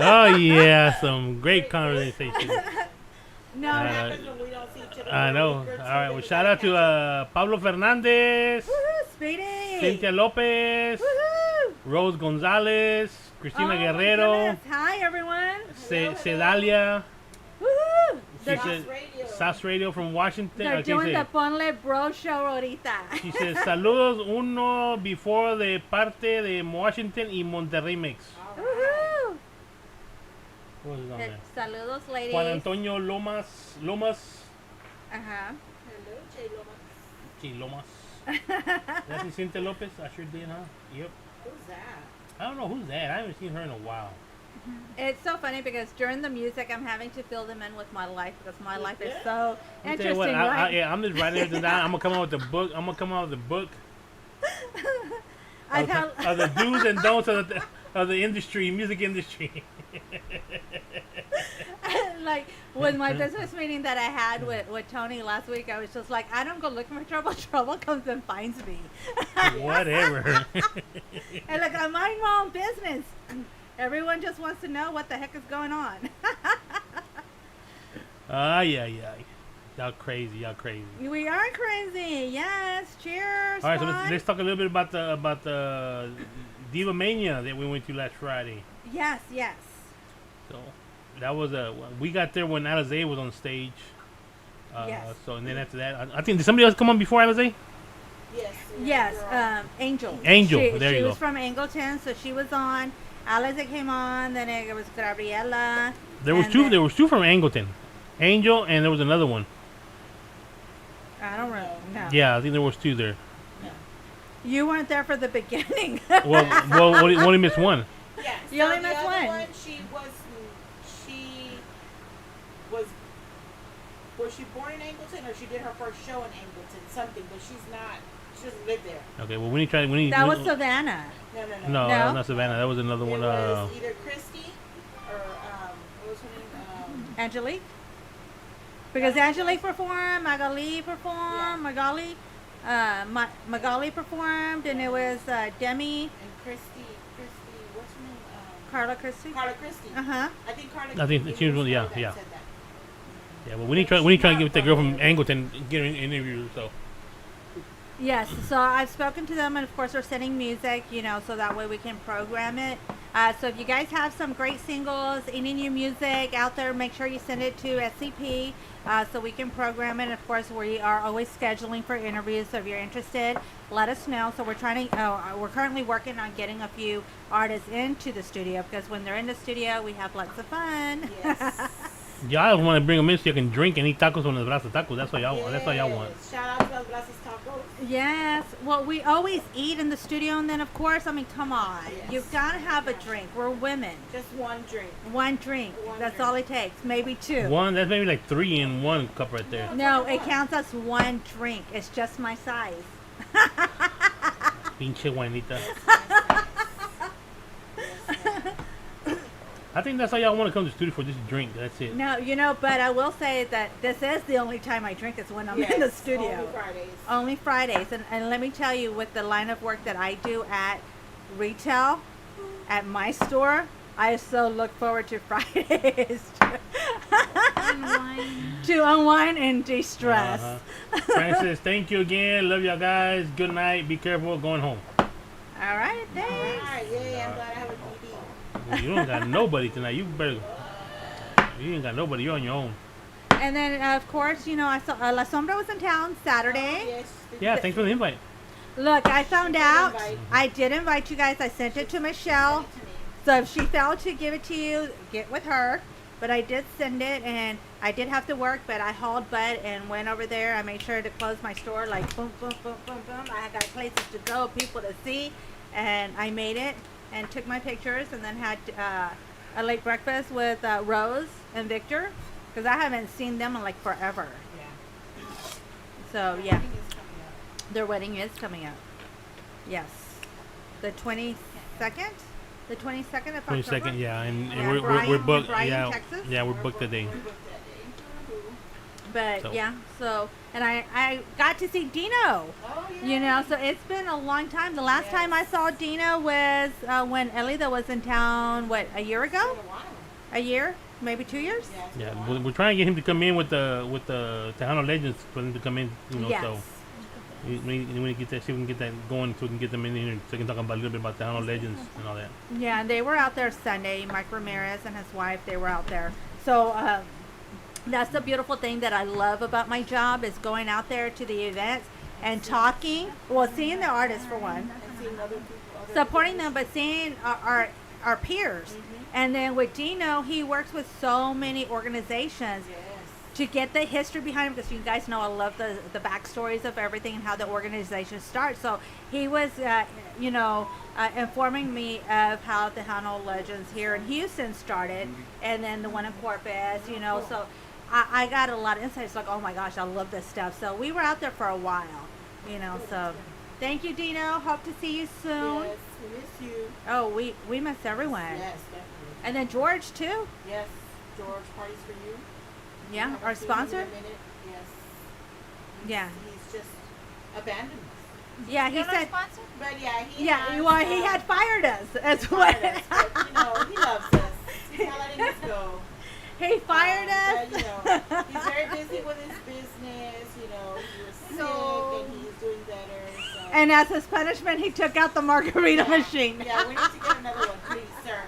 Oh yeah, some great conversation. No, I know. All right, well, shout out to Pablo Fernandez, woohoo, Speedy, Cynthia Lopez, woohoo, Rose Gonzalez, Cristina oh my Guerrero, goodness. Hi everyone, Sedalia. woohoo. She They're, said, SAS Radio from Washington. they're Okay, doing say- the Ponle Bro show ahorita. She says, saludos uno before de parte de Washington y Monterrey Mix. Woohoo. What was it on there? Saludos, ladies. Juan Antonio Lomas. Ajá. Sí, Lomas. That's Cynthia Lopez. I sure did, huh? Yep. Who's that? I don't know who's that. I haven't seen her in a while. It's so funny because during the music, I'm having to fill them in with my life because my life is so I'll tell you interesting, what, right? I'm just writing everything down. I'm gonna come out with the book. I've had Of the do's and don'ts of the industry, music industry. like with my business meeting that I had with Tony last week, I was just like, I don't go looking for trouble. Trouble comes and finds me. Whatever. And like, I mind my own business. Everyone just wants to know what the heck is going on. Yeah. Y'all crazy. We are crazy. Yes. Cheers. All right, so Juan. let's talk a little bit about the Diva Mania that we went to last Friday. Yes. So that was we got there when Alizé was on stage. Yes. So and then after that, I think did somebody else come on before Alizé? Yes. Angel. Angel, She, there she you was go. from Angleton, so she was on. Alice came on. Then it was Gabriela. There was And two. then- There was two from Angleton, Angel, and there was another one. I don't really know. Yeah, I think there was two there. You weren't there for the beginning. Well, only missed one. Yeah. You only the missed other one. She was she born in Angleton or she did her first show in Angleton? Something, but she doesn't live there. Okay, well, we need to try. That was Savannah. No. No, that was not Savannah. That was another It one. was either Christy or what was her name? Angelique. Because Angelique performed, Magali performed, and it was Demi. And Christy, what's her name? Carla Christie. Carla Christie. Uh-huh. I think I think she was one. Yeah. said that. Yeah, well, we need to try and get that girl from Angleton and get her an interview. So. Yes, so I've spoken to them, and of course they're sending music, so that way we can program it. So if you guys have some great singles, any new music out there, make sure you send it to SCP so we can program it. And of course, we are always scheduling for interviews, so if you're interested, let us know. So we're we're currently working on getting a few artists into the studio, because when they're in the studio, we have lots of fun. Yes. Y'all want to bring them in so you can drink and eat tacos on the Brazos Tacos. That's what y'all want. That's what y'all want. Shout out to Los Brazos Tacos. Yes. Well, we always eat in the studio, and then of course, come on. Yes. You've got to have a drink. We're women. Just one drink. One drink. That's all it takes. Maybe two. One. That's maybe like 3 in 1 cup right there. No, it counts as one drink. It's just my size. Pinche Juanita. I think that's how y'all want to come to the studio for just a drink. That's it. No, but I will say that this is the only time I drink is when I'm in the studio. Only Fridays. Only Fridays. And let me tell you, with the line of work that I do at retail, at my store, I so look forward to Fridays to unwind and de-stress. Francis, thank you again. Love y'all guys. Good night. Be careful going home. All right, thanks. All right, yeah, I'm glad I have a BB. You don't got nobody tonight. You ain't got nobody. You're on your own. And then, of course, I saw La Sombra was in town Saturday. Yes. Yeah, thanks for the invite. Look, I found out. I did invite you guys. I sent it to Michelle. So if she failed to give it to you, get with her. But I did send it, and I did have to work, but I hauled butt and went over there. I made sure to close my store, like boom, boom, boom, boom, boom. I got places to go, people to see, and I made it and took my pictures, and then had a late breakfast with Rose and Victor, because I haven't seen them in like forever. Yeah. So yeah, their wedding is coming up. Yes, the 22nd. The 22nd of October. 22nd, yeah, and Bryan, we're booked. Bryan, Yeah, Texas. yeah, we're booked that day. But So. yeah, so and I got to see Dino. Oh, yeah. So it's been a long time. The last time I saw Dino was when Elida was in town. What, a year ago? A year? Maybe 2 years? Yeah, we're trying to get him to come in with the Tejano Legends for him to come in. Yes. So we need to get that. See if we can get that going, so we can get them in here, so we can talk about a little bit about Tejano Legends and all that. Yeah, and they were out there Sunday. Mike Ramirez and his wife, they were out there. So that's the beautiful thing that I love about my job, is going out there to the events and talking. Well, seeing the artists for one, supporting them, but seeing our peers. And then with Dino, he works with so many organizations to get the history behind him, because you guys know I love the backstories of everything and how the organization starts. So he was, informing me of how the Tejano Legends here in Houston started, and then the one in Corpus, so I got a lot of insights, like, oh my gosh, I love this stuff. So we were out there for a while, so thank you, Dino. Hope to see you soon. Yes, we miss you. Oh, we miss everyone. Yes, definitely. And then George, too. Yes, George, parties for you. Yeah, our sponsor. Yes. Yeah. He's just abandoned us. Yeah, he said. But yeah, he had fired us as well. Fired us, but, he loves us. He's not letting us go. He fired us. But, he's very busy with his business. He was sick and he's doing better. So. And as his punishment, he took out the margarita machine. Yeah, we need to get another one, please, sir.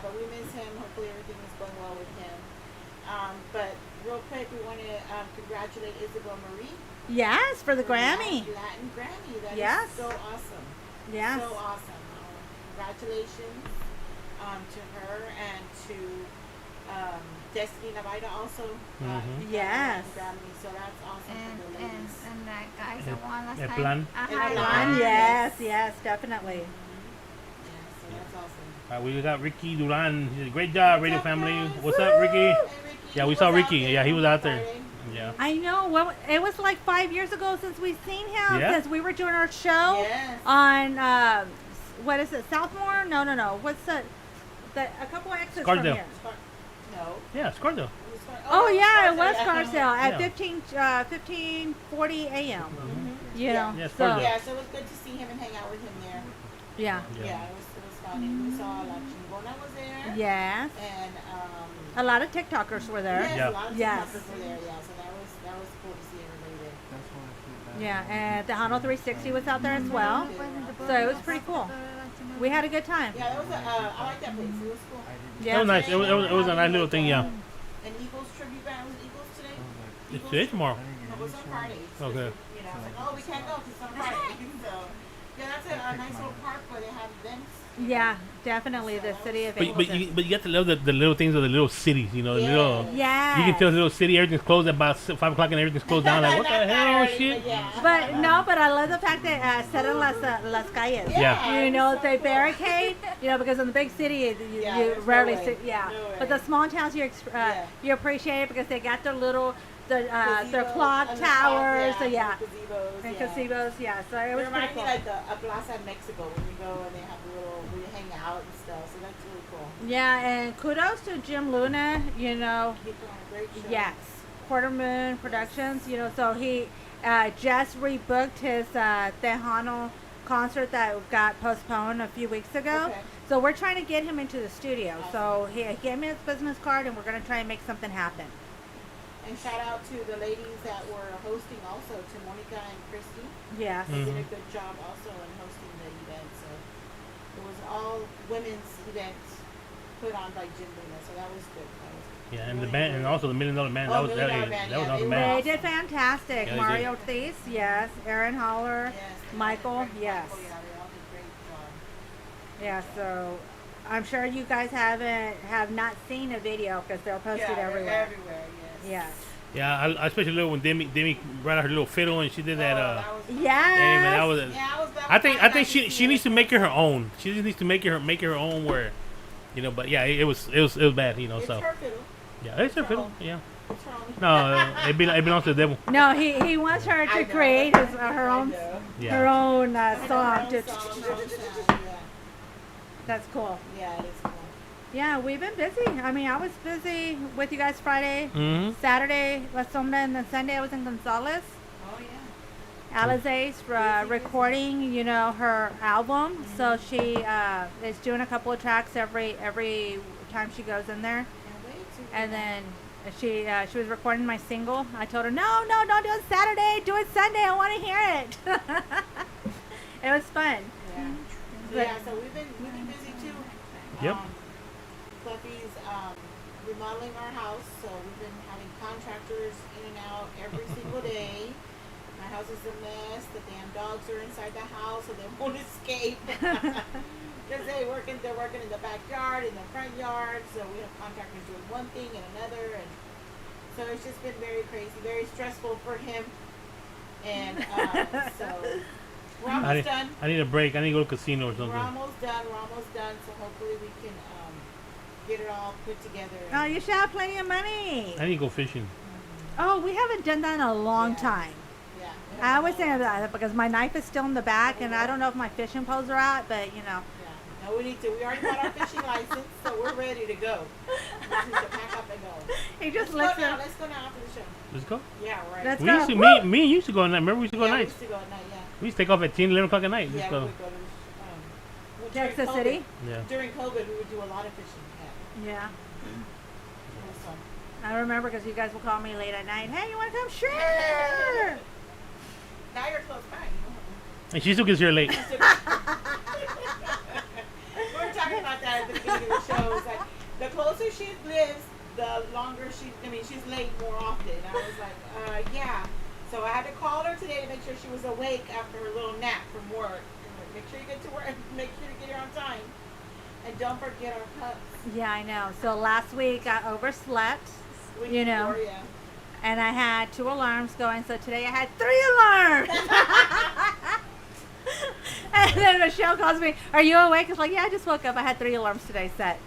But we miss him. Hopefully everything is going well with him. But real quick, we want to congratulate Isabel Marie. Yes, for the Grammy. Latin Grammy. That Yes. is so awesome. Yes. So awesome. Congratulations. to her and to Destiny Navaida also. Yes. Grammy, so that's awesome for the ladies. And that guy that won last El time. Plan. Yes, definitely. Yeah, so that's awesome. We got Ricky Duran. He did a great job, radio family. guys? What's up, Ricky? Hey, Ricky, Yeah, we he saw was out Ricky. there Yeah, he was on out there. Friday. Yeah. I know. Well, it was like 5 years ago since we've seen him. Yeah. Since we were doing our show Yes. on what is it? Southmore? No. What's a couple exits from Scarsdale. here? No. Yeah, Scarsdale. Oh yeah, it was Scarsdale. Scarsdale at Yeah. 15:40 a.m. You know. Yeah, so Scarsdale. Yeah, so it was good to see him and hang out with him there. yeah. Yeah, it was fun. And we saw La Chingona was there. Yes. And A lot of TikTokers were there. yes, Yeah. a lot of Yes. TikTokers were there. Yeah, so that was cool to see everybody there. Yeah, and Tejano 360 was out there as well. So it was pretty cool. We had a good time. Yeah, that was I like that place. It was cool. It was nice. It was a nice little thing, yeah. An Eagles tribute band. Was it Eagles today? It's today, tomorrow. No, it was on Friday. So, Okay. You know, I was like, oh, we can't go because it's on Friday. So, yeah, that's a nice little park where they have events. Yeah, definitely the city of But Angleton. you get to love the little things of the little cities, you know. The little, Yeah. you can tell the little city, everything's closed at about 5 o'clock and everything's closed down. Like, what the hell, shit? But no, but I love the fact that cerran las calles. Yeah. You know, they barricade. You know, because in the big city, you there's rarely no see. way. Yeah. No way. But the small towns, you appreciate it because they got their little their clock and the towers. clock, Yeah. gazebos, And yeah. gazebos. Yeah. So it It was pretty reminds me cool. like a Plaza in Mexico when you go and they have the little where you hang out and stuff. So that's really cool. Yeah, and kudos to Jim Luna. You know. Keep on a great show. Yes, Quarter Moon Productions. You know, so he just rebooked his Tejano concert that got postponed a few weeks ago. Okay. So we're trying to get him into the studio. So he gave me his business card, and we're going to try and make something happen. And shout out to the ladies that were hosting also, to Monica and Christy. Yes. They did a good job also in hosting the event. So it was all women's events put on by Jim Luna. So that was good. Yeah, and the band, and also the $1 Million Band. Oh, That was $1 Million Band, that was yeah, awesome they were band. They did fantastic. Yeah, they Mario Ortiz, yes. Aaron Holler, Yes. Michael, yes. Oh, yeah, they all did a great job. Yeah, so I'm sure you guys have not seen a video because they're posted Yeah, they're everywhere. everywhere, yes. Yes. Yeah, I especially love when Demi brought out her little fiddle and she did that. That was fun. Yes. Hey, man, that was. that I was think nice to she see needs to her. make it her own. She just needs to make her own where, you know. But yeah, it was bad, you know. It's So her fiddle. yeah, it's her fiddle. Yeah. It's her own. No, it belongs to the devil. No, he wants her I to know. create her I own know. Yeah. her own I know, song. her own to- song, her own sound, yeah. That's cool. Yeah, it is cool. Yeah, we've been busy. I mean, I was busy with you guys Friday, Mm-hmm. Saturday, La Sombra, and then Sunday I was in Gonzales. Oh yeah. Alize's recording, you know, her album. Mm-hmm. So she is doing a couple of tracks every time she goes in there. And then she was recording my single. I told her, no, don't do it Saturday. Do it Sunday. I want to hear it. It was fun. Yeah. But- Yeah, so we've been busy too. Yep. Fluffy's remodeling our house, so we've been having contractors in and out every single day. My house is a mess. The damn dogs are inside the house, so they won't escape. Because they're working in the backyard, in the front yard. So we have contractors doing one thing and another, and so it's just been very crazy, very stressful for him. And so we're almost done. I need a break. I need to go to casino or We're something. almost done. So hopefully we can get it all put together. Oh, you should have plenty of money. I need to go fishing. Oh, we haven't done that in a long time. Yeah. I was saying that because my knife is still in the back, and I don't know if my fishing poles are out, but you know. Yeah. No, we need to. We already got our fishing license, so we're ready to go. We just need to pack up and go. He just Let's looks go now. at. Let's go now after the show. Let's go. Yeah, right. Let's We go. used to Woo! me and you used to go at night. Remember we used to go at yeah, we night. used to go at night. Yeah. We used to take off at 10, 11 o'clock at night. Yeah, Just we go. would go to well, during Texas COVID- City? Yeah. During COVID, we would do a lot of fishing. Yeah. Yeah. It was fun. I remember because you guys will call me late at night. Hey, you want to come? Sure. Now you're close by. And she still gets here late. We were talking about that at the beginning of the show. It's like the closer she lives, the longer she's late more often. I was like, yeah. So I had to call her today to make sure she was awake after her little nap from work. And like, make sure you get to work. Make sure you get here on time. And don't forget our cups. Yeah, I know. So last week I overslept, you know, and I had 2 alarms going. So today I had 3 alarms. And then Michelle calls me, "Are you awake?" It's like, "Yeah, I just woke up. I had 3 alarms today set."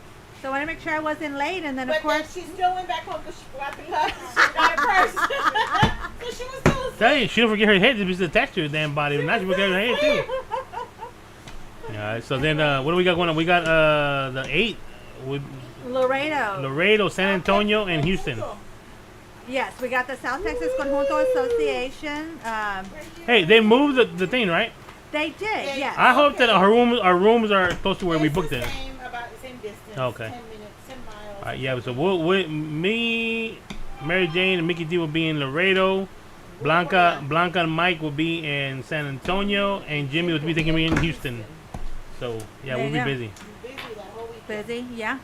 So I want to make sure I wasn't late. And then of course she still went back home because she forgot the lunch. She got her purse. So she was still asleep. Tell you, she'll forget her head just attached to her damn body. Now she forget her head too. Alright, so then what do we got going on? We got the 8 with Laredo, San Antonio, and Houston. Yes, we got the South Texas Conjunto Association. Hey, they moved the thing, right? They did, yes. I hope that our rooms are close to where we booked it. About the same distance. Okay. 10 minutes, 10 miles. All right, yeah. So me, Mary Jane, and Mickey D will be in Laredo. Blanca and Mike will be in San Antonio, and Jimmy will be taking me in Houston. So yeah, we'll be busy. Busy, yeah.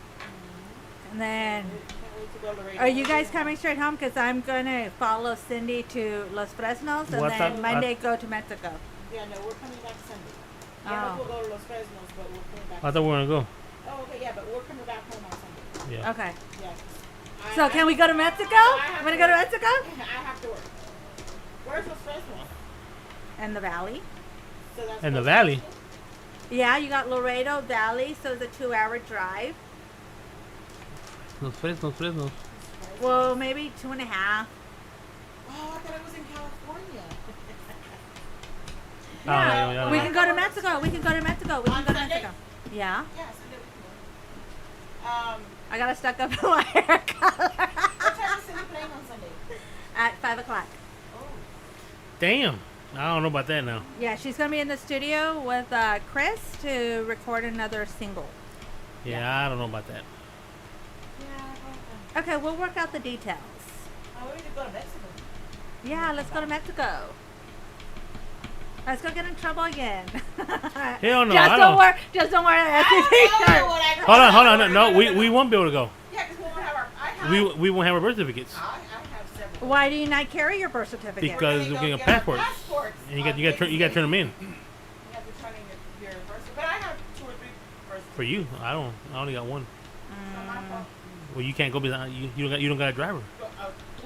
And then, are you guys coming straight home? Because I'm gonna follow Cindy to Los Fresnos, and then Monday go to Mexico. Yeah, no, we're coming back Sunday. Yeah, we'll go to Los Fresnos, but we're coming back. I thought we were gonna go. Oh, okay, yeah, but we're coming back home on Sunday. Yeah. Okay. Yes. So can we go to Mexico? I'm gonna go to Mexico. I have to work. Where's Los Fresnos? And the Valley. So that's in the Valley. Yeah, you got Laredo Valley, so it's a 2-hour drive. Los Fresnos. Well, maybe 2.5. Oh, I thought it was in California. Yeah, we can go to Mexico. We can go to Mexico. Yeah. Yeah. Yeah, Sunday we can go. I got to stuck up in my hair color. What time is Cindy playing on Sunday? At 5 o'clock. Oh. Damn. I don't know about that now. Yeah, she's going to be in the studio with Chris to record another single. Yeah, I don't know about that. Yeah, Okay, we'll work out the details. we need to go to Mexico. Yeah, let's go to Mexico. Let's go get in trouble again. Hell no, Just I don't don't. wear the SCP shirt. Hold on. No, we won't be able to go. Yeah, because we won't have our. We won't have our birth certificates. I have several. Why do you not carry your birth certificate? Because we're getting passports. And you got to turn them in. You have to turn in your birth certificate. But I have 2 or 3 birth certificates. For you, I only got 1. Well, you can't go because you don't got a driver.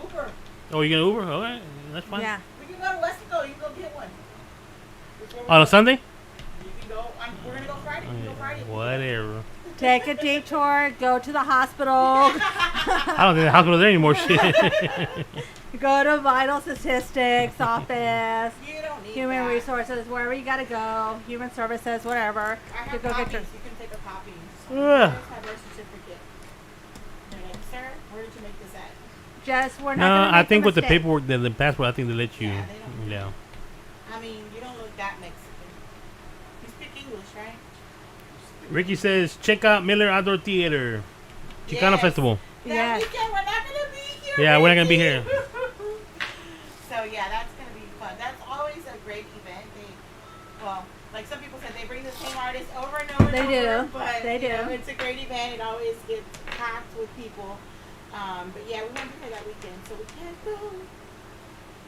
Uber. Oh, you gonna Uber? Okay, that's fine. Yeah. We can go to Westico. You can go get one. On a Sunday? You can go. We're gonna go Friday. You can go Friday. Whatever. Take a detour. Go to the hospital. I don't think the hospital's there anymore. Shit. Go to vital statistics office. You don't need Human that. resources, wherever you gotta go. Human services, whatever. I have To go copies. get your. You can take a copy. Ugh. Here's my birth certificate. They're like, sir, where did you make this at? Just we're not. No, gonna I make think a with the mistake. paperwork, the passport, I think they let you. Yeah, they don't. Yeah. I mean, you don't look that Mexican. You speak English, right? Ricky says, check out Miller Outdoor Theater, Chicano Yes. Festival. That Yes. weekend, we're not gonna be here. Yeah, we're not gonna be Ricky. here. So yeah, that's gonna be fun. That's always a great event. Like some people said, they bring the same artist over and over. They and do. over, but They you do. know, it's a great event. It always gets packed with people. But yeah, we won't be here that weekend, so we can't go.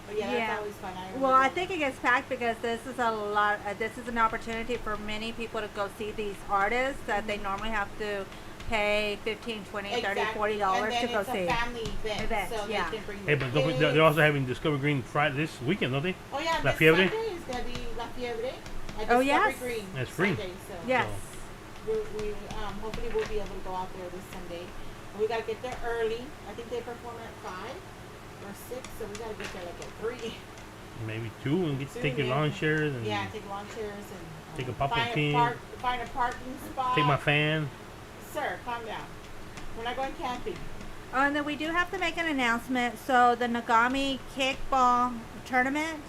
But yeah, that's always fun. Well, I think it gets packed because this is a lot. This is an opportunity for many people to go see these artists that they normally have to pay $15, $20, $30, $40 to go see. It's a family event, so yeah. they can bring Hey, their but kids. they're also having Discovery Green Friday this weekend, don't they? Oh yeah, La this Fiebre? Sunday is gonna be La Fiebre. At Oh, Discovery yes. Green That's free. Sunday, so Yes. we hopefully we'll be able to go out there this Sunday. We gotta get there early. I think they perform at 5 or 6, so we gotta get there like at 3. Maybe 2 and get to take your lawn chairs and Yeah, take lawn chairs and take a pop-up find can. find a parking spot. Take my fan. Sir, calm down. We're not going camping. Oh, and then we do have to make an announcement. So the Nagami kickball tournament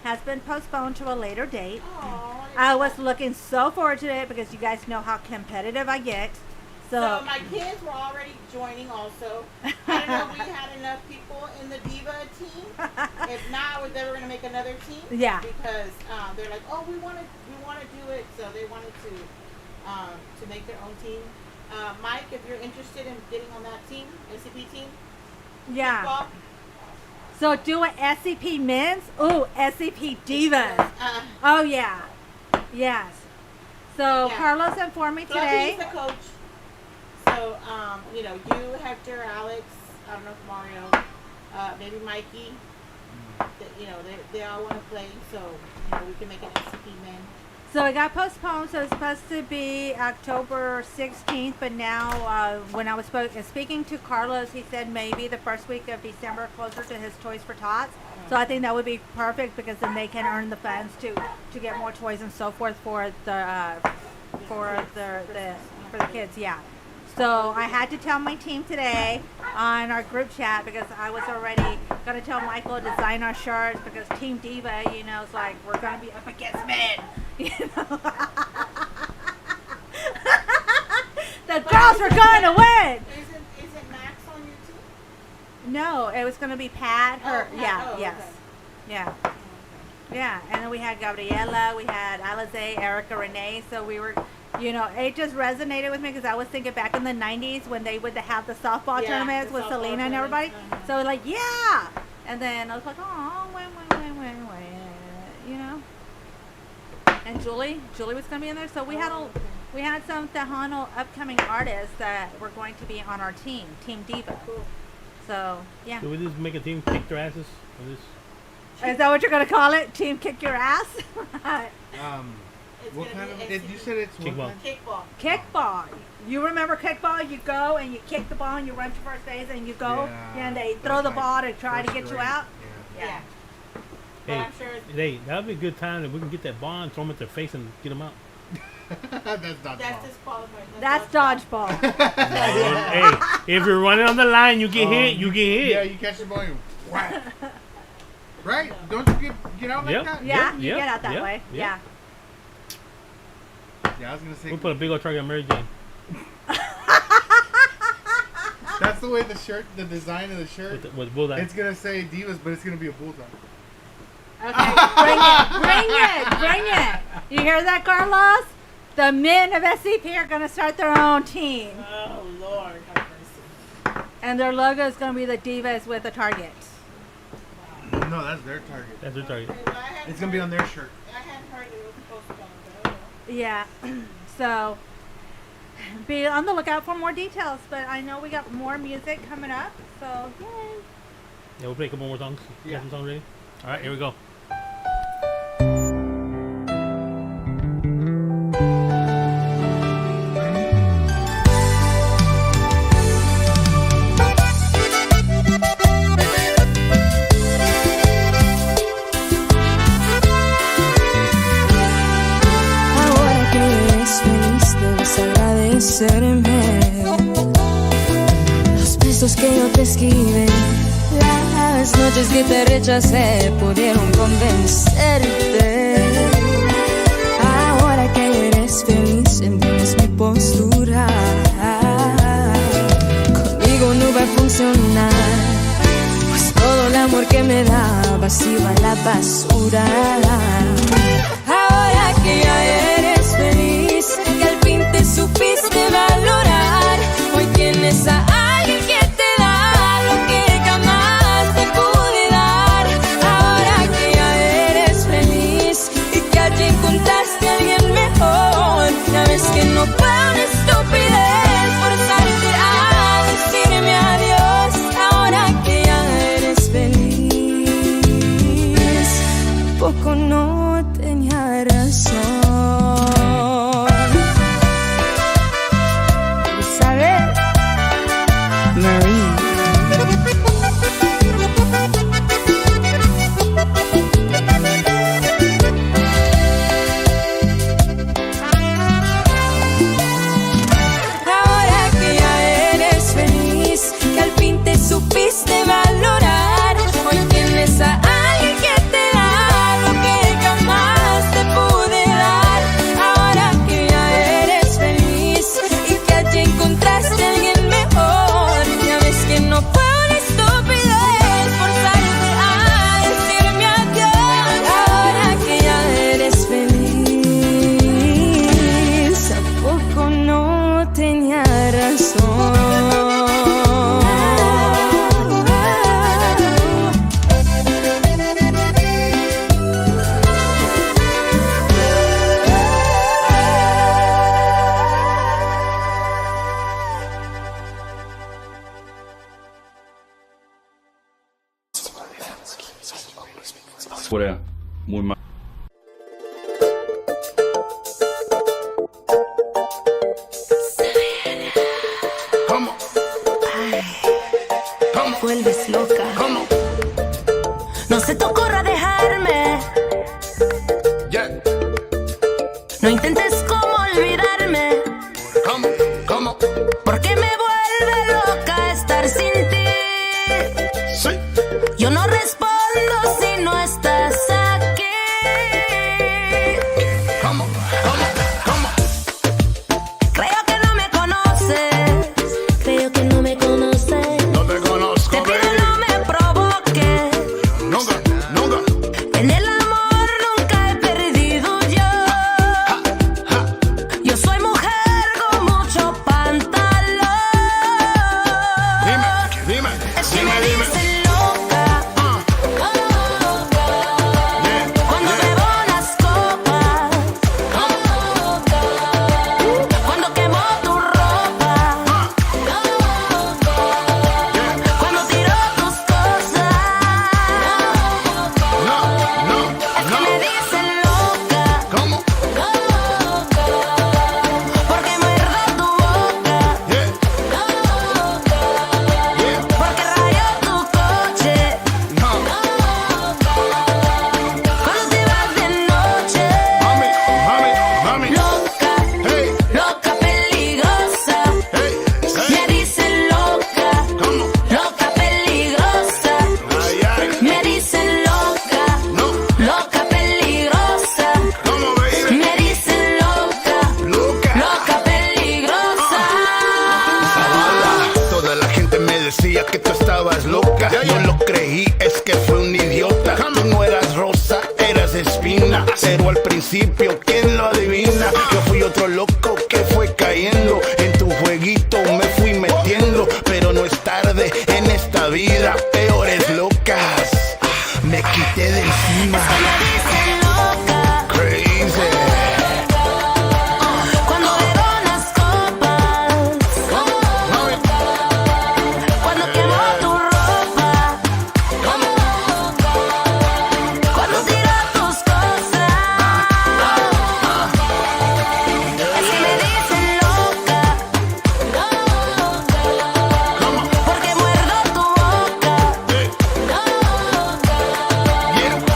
has been postponed to a later date. Oh, I was looking so forward to it because you guys know how competitive I get. So my kids were already joining also. I don't know if we had enough people in the Diva team. If not, they were going to make another team. Yeah. Because they're like, oh, we want to do it. So they wanted to make their own team. Mike, if you're interested in getting on that team, SCP team. Yeah. Football, So do an SCP men's. Ooh, SCP divas. Oh yeah. Yes. So Yeah. Carlos informed me Fluffy today. is the coach. So, you, Hector, Alex, I don't know if Mario, maybe Mikey, they all want to play, so, we can make an SCP men. So it got postponed, so it's supposed to be October 16th, but now when I was speaking to Carlos, he said maybe the first week of December, closer to his Toys for Tots. So I think that would be perfect because then they can earn the funds to get more toys and so forth for the kids. Yeah. So I had to tell my team today on our group chat because I was already going to tell Michael to design our shirts because Team Diva, it's like we're going to be up against men. The girls are going to win. Isn't Max on your team? No, it was going to be Pat. Pat. Yes. Okay. Yeah. Yeah, and then we had Gabriela, we had Alize, Erica, Renee, so we were, it just resonated with me because I was thinking back in the 90s when they would have the softball tournaments with Selena and everybody. So like, yeah. And then I was like, oh, wait. And Julie was going to be in there. So we had some Tejano upcoming artists that were going to be on our team, Team Diva. Cool. So, yeah. So we just make a team kick their asses? Is that what you're going to call it? Team kick your ass? What kind of? You said it's kickball. Kickball. You remember kickball? You go and you kick the ball and you run to first base and you go and they throw the ball to try to get you out. Yeah. Hey, I'm sure that would be a good time if we can get that ball and throw them at their face and get them out. That's dodgeball. That's disqualified. That's dodgeball. Hey, if you're running on the line, you get hit. You get hit. Yeah, you catch the ball and you whack. Right? Don't you get out like that? Yeah, you get out that way. Yeah. Yeah, I was gonna say. We'll put a big old target on Mary Jane. That's the way the design of the shirt. With bullseye. It's gonna say Divas, but it's gonna be a bullseye. Okay, bring it. You hear that, Carlos? The men of SCP are going to start their own team. Oh, Lord, have mercy. And their logo is going to be the Divas with a target. No, that's their target. That's their target. It's gonna be on their shirt. I hadn't heard it was postponed, but Yeah. So be on the lookout for more details. But I know we got more music coming up. So yay. Yeah, we'll play a couple more songs. Yeah. Got some songs ready? All right, here we go. Ahora que eres feliz debes agradecerme los besos que yo te esquivé. Las noches que te rechacé pudieron convencerte. Ahora que eres feliz entiendes mi postura. Conmigo no va a funcionar, pues todo el amor que me dabas iba a la basura. Ahora que ya eres feliz, que al fin te supiste valorar, hoy tienes a alguien que te da lo que jamás te pude dar. Ahora que ya eres feliz y que allí encontraste a alguien mejor, sabes que no fue una estupidez forzarte a decirme adiós. Ahora que ya eres feliz, poco no tenía razón. ¿Sabes? Marie. Ahora que ya eres feliz, que al fin te supiste valorar, hoy tienes a alguien que te da lo que jamás te pude dar. Fuera muy mal. ¿Cómo? Ay, ¿cómo? Vuelves loca. ¿Cómo? No se te ocurra dejarme. Yeah. No intentes como olvidarme. ¿Cómo? ¿Cómo? Porque me vuelve loca estar sin ti. Sí. Yo no respondo si no estás aquí. ¿Cómo? ¿Cómo? ¿Cómo? Creo que no me conoces. Creo que no me conoces. No te conozco, Te pido baby. no me provoques. Nunca, nunca. En el amor nunca he perdido yo. Yo soy mujer con mucho pantalón. Dime, dime, Es que dime, me dime. dicen loca. Cuando bebo unas copas. Cuando quemo tu ropa. Cuando tiro tus cosas. No, no, Es que no. me dicen loca. ¿Cómo? Porque muerdo tu boca. Yeah. Yeah. Porque rayo tu coche. No. Cuando te vas de noche. Mami, mami, mami. Loca, Hey, loca peligrosa. hey, Me hey. dicen loca, ¿Cómo? loca peligrosa. Ay, ay. Me dicen loca, No. loca peligrosa. ¿Cómo, baby? Me dicen loca, Loca. loca peligrosa. Zavala. Toda la gente me decía que tú estabas loca. Yo lo creí, es que fue un idiota. Tú no eras rosa, eras espina. Pero al principio, ¿quién lo adivina? Yo fui otro loco que fue cayendo. En tu jueguito me fui metiendo. Pero no es tarde en esta vida. Peores locas. Me quité de encima. Me dicen loca, Crazy. cuando bebo unas copas. Cuando quemo tu ropa. Cuando tiro tus cosas. Es que me dicen loca. Porque muerdo tu boca.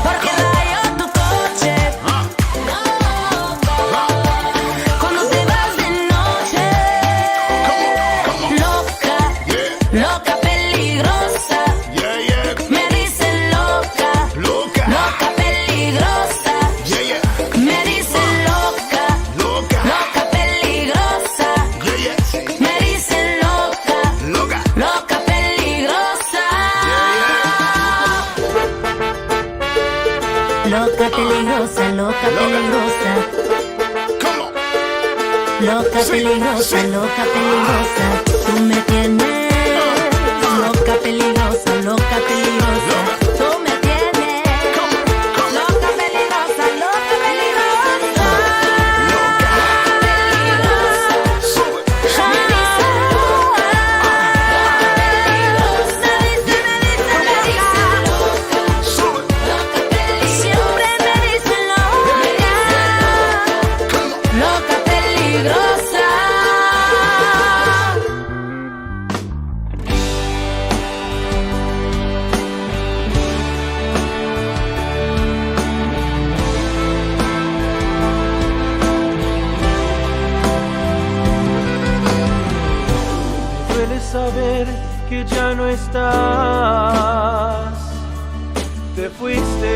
Porque rayo tu coche. Cuando te vas de noche. Loca, loca peligrosa. Yeah, yeah. Me dicen loca, Loca. loca peligrosa. Yeah, yeah. Me dicen loca, Loca. loca peligrosa. Yeah, yeah. Me dicen loca, Loca. loca peligrosa. Loca peligrosa, loca peligrosa. ¿Cómo? Loca Sí, peligrosa, sí. loca peligrosa. Tú me tienes. Loca peligrosa, loca peligrosa. Tú me tienes. Loca peligrosa, loca peligrosa. Sube. Sube. Siempre me dicen loca, loca peligrosa. Duele saber que ya no estás, te fuiste.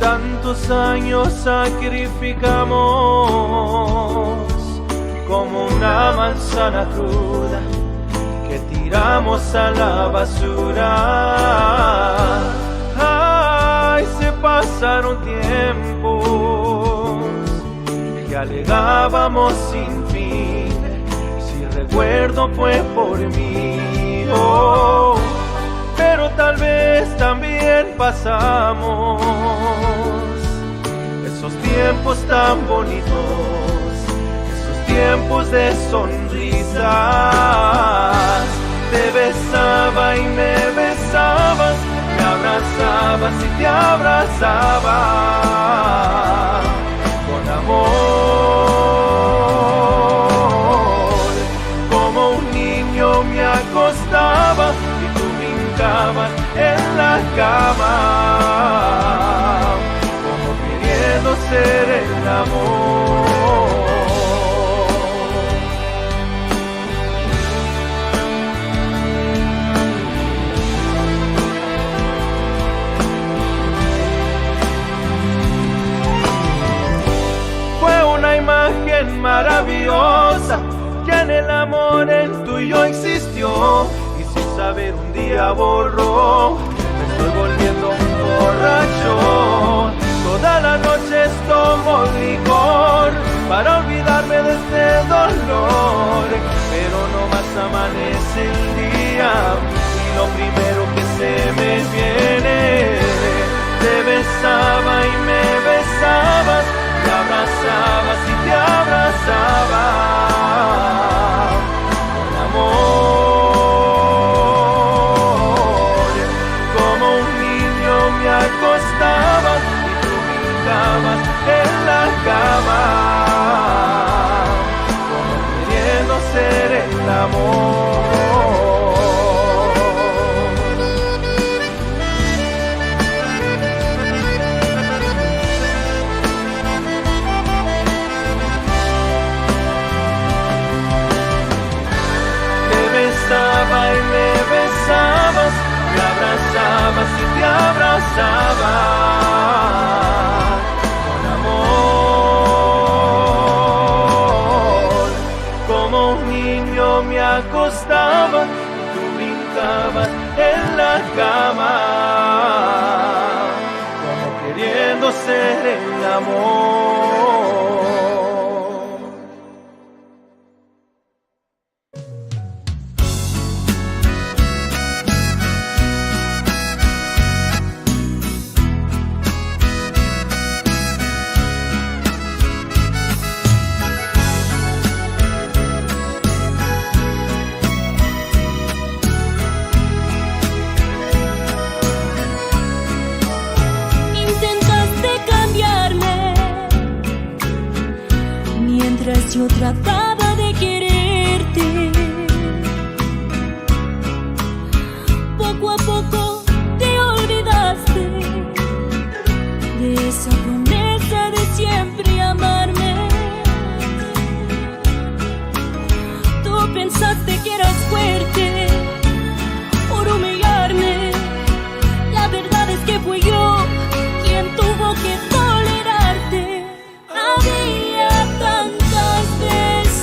Tantos años sacrificamos como una manzana cruda que tiramos a la basura. Ay, se pasaron tiempos que alegábamos sin fin. Si recuerdo fue por mí, oh, pero tal vez también pasamos esos tiempos tan bonitos, esos tiempos de sonrisas. besabas y te abrazaba con amor. Como un niño me acostaba y tú brincabas en la cama, como queriendo ser el amor. Imagen maravillosa que en el amor en tuyo existió, y sin saber un día borró. Me estoy volviendo un borracho, todas las noches tomo licor para olvidarme de este dolor, pero no más amanece el día y lo primero que se me viene, te besaba y me besabas, te abrazabas y te abrazaba con amor. Como un niño me acostaba y tú brincabas en la cama, como queriendo ser el amor. Y me besabas, me abrazabas y te abrazaba con amor. Como un niño me acostaba y tú brincabas en la cama, como queriendo ser el amor. Yo trataba de quererte, poco a poco te olvidaste de esa promesa de siempre amarme. Tú pensaste que eras fuerte por humillarme, la verdad es que fui yo quien tuvo que tolerarte. Había tantas veces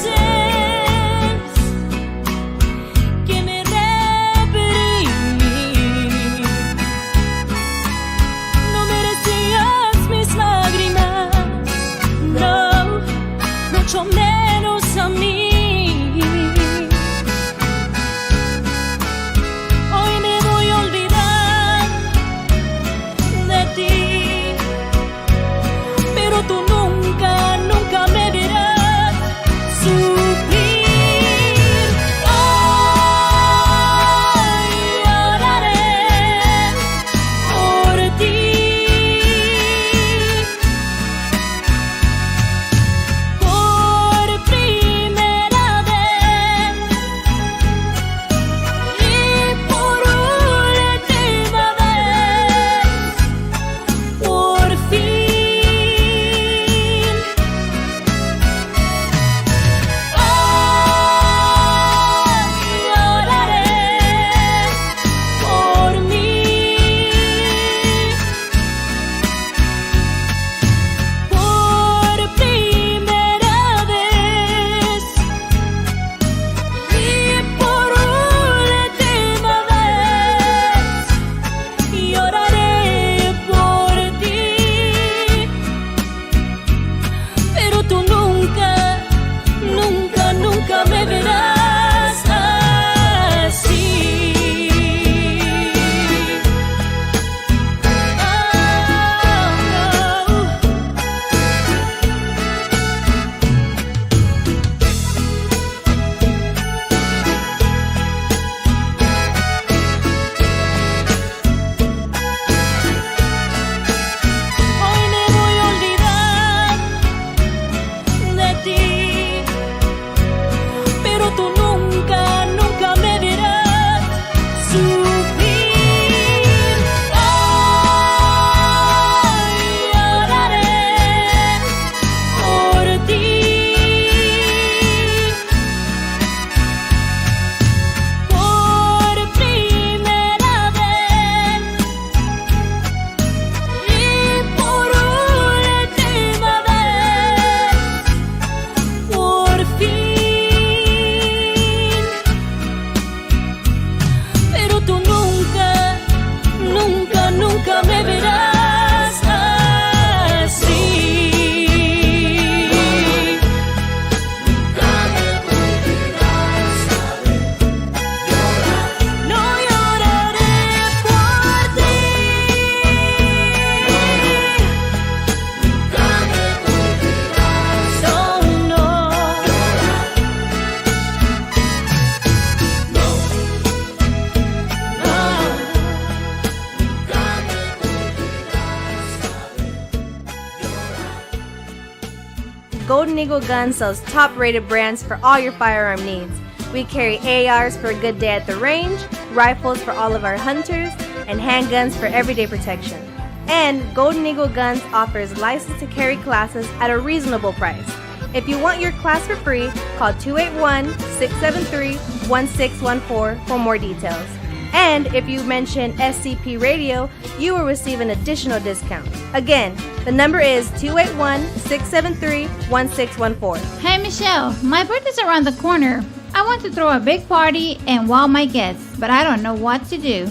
Golden Eagle Gun sells top-rated brands for all your firearm needs. We carry ARs for a good day at the range, rifles for all of our hunters, and handguns for everyday protection. And Golden Eagle Guns offers license to carry classes at a reasonable price. If you want your class for free, call 281-673-1614 for more details. And if you mention SCP Radio, you will receive an additional discount. Again, the number is 281-673-1614. Hey Michelle, my birthday's around the corner. I want to throw a big party and wow my guests, but I don't know what to do.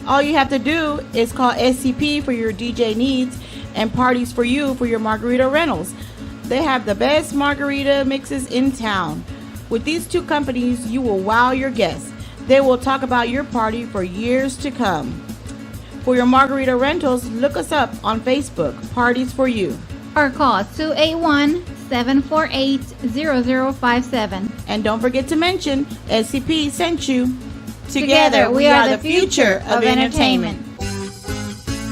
All you have to do is call SCP for your DJ needs and Parties for You for your margarita rentals. They have the best margarita mixes in town. With these two companies, you will wow your guests. They will talk about your party for years to come. For your margarita rentals, look us up on Facebook, Parties for You. Or call 281-748-0057. And don't forget to mention SCP sent you. Together, we are the future of entertainment.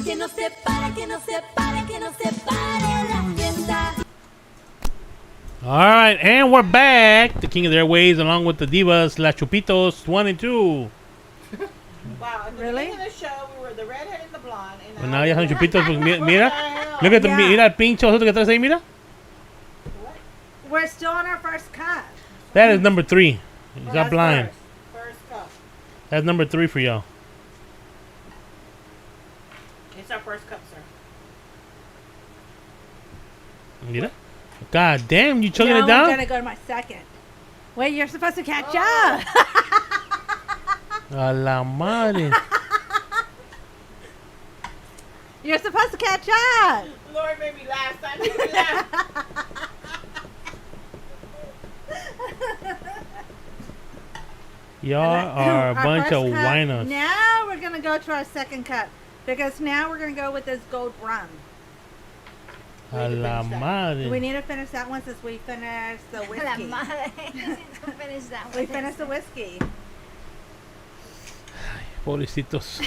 Que no se pare, que no se pare, que no se pare la fiesta. All right, and we're back. The King of the Airways, along with the Divas, La Chupitos, 1 and 2. Wow, at the beginning of the show, we were the redhead and the blonde. And now ya son Chupitos. Pues, mira, look at the, mira el pinche ojito que traes ahí, mira. We're still on our first cut. That is number 3. Is that blind? First cup. That's number 3 for y'all. It's our first cup, sir. Mira. God damn, you chugging now it down? I'm gonna go to my second. Wait, you're supposed to catch up. A la madre. You're supposed to catch up. Lord made me laugh. I made me laugh. Y'all are a bunch of first cup. whiners. Now we're gonna go to our second cup because now we're gonna go with this gold rum. A la madre. We need to finish that one since we finished the whiskey. La madre. Finish that one. We finished the whiskey. Pobrecitos.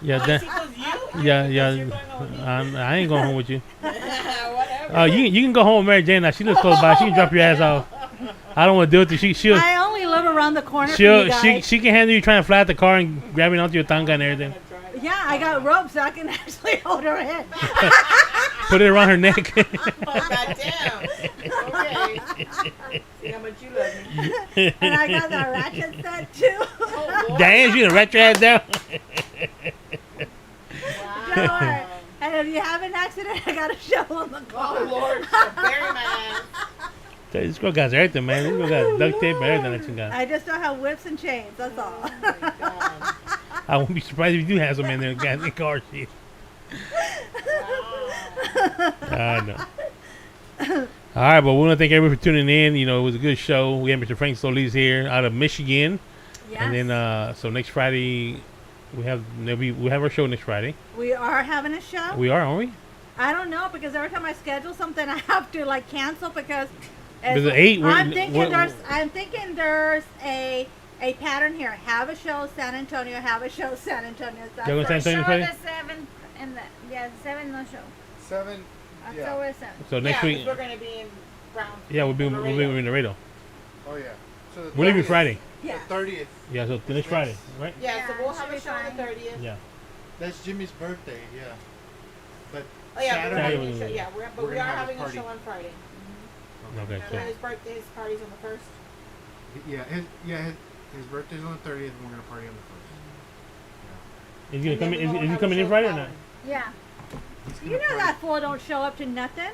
Yeah, I ain't going home with you. You can go home with Mary Jane now. She lives close by. She can drop your ass off. I don't want to do it. I only live around the corner from you guys. She can handle you trying to fly out the car and grabbing onto your tanga and everything. Yeah, I got rope so I can actually hold her in. Put it around her neck. Oh, goddamn. Okay. See how much you love me. And I got that ratchet set too. Oh, Damn, she gonna rat your ass down. Wow. Don't worry. And if you have an accident, I got a shovel on the car. Oh, Lord. Bury my ass. This girl got everything, man. This girl got duct tape and everything that she got. I just don't have whips and chains, that's all. Oh, my God. I won't be surprised if you do have some in there in the car seat. I know. All right, but we want to thank everybody for tuning in. You know, it was a good show. We had Mr. Frank Solis here out of Michigan. Yes. And then, so next Friday, we have our show next Friday. We are having a show? We are, aren't we? I don't know, because every time I schedule something, I have to, like, cancel because... Because the 8... I'm thinking there's a pattern here. Have a show San Antonio, have a show San Antonio. San Antonio Show Friday? the 7th and the 7 no show. 7. October 7th. So next week... we're going to be in Brown. Yeah, we'll be in Laredo. Oh, yeah. So We're leaving Friday. Yeah. The 30th. Yeah, so next Friday, right? Yeah, so we'll have a show on the 30th. Yeah. That's Jimmy's birthday, yeah. But Oh, yeah, Saturday, we're having a show. Yeah, we are having a party. show on Friday. Okay, And his party's on the 1st. Yeah, his birthday's on the 30th, and we're gonna party on the 1st. Is he coming in Friday or not? Yeah. You know that fool don't show up to nothing.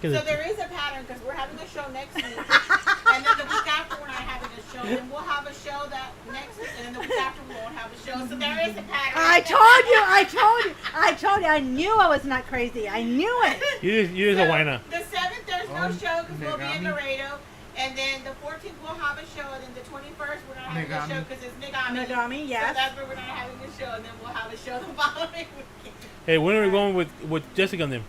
So there is a pattern because we're having a show next week, and then the week after we're not having a show, then we'll have a show that next week, and then the week after we won't have a show. So there is a pattern. I told you. I knew I was not crazy. I knew it. You're just a whiner. The 7th there's no show because we'll be in Laredo, and then the 14th we'll have a show, and then the 21st we're not having a show because it's Negami. Negami, yes. So that's where we're not having a show, and then we'll have a show the following week. Hey, when are we going with Jessica and them?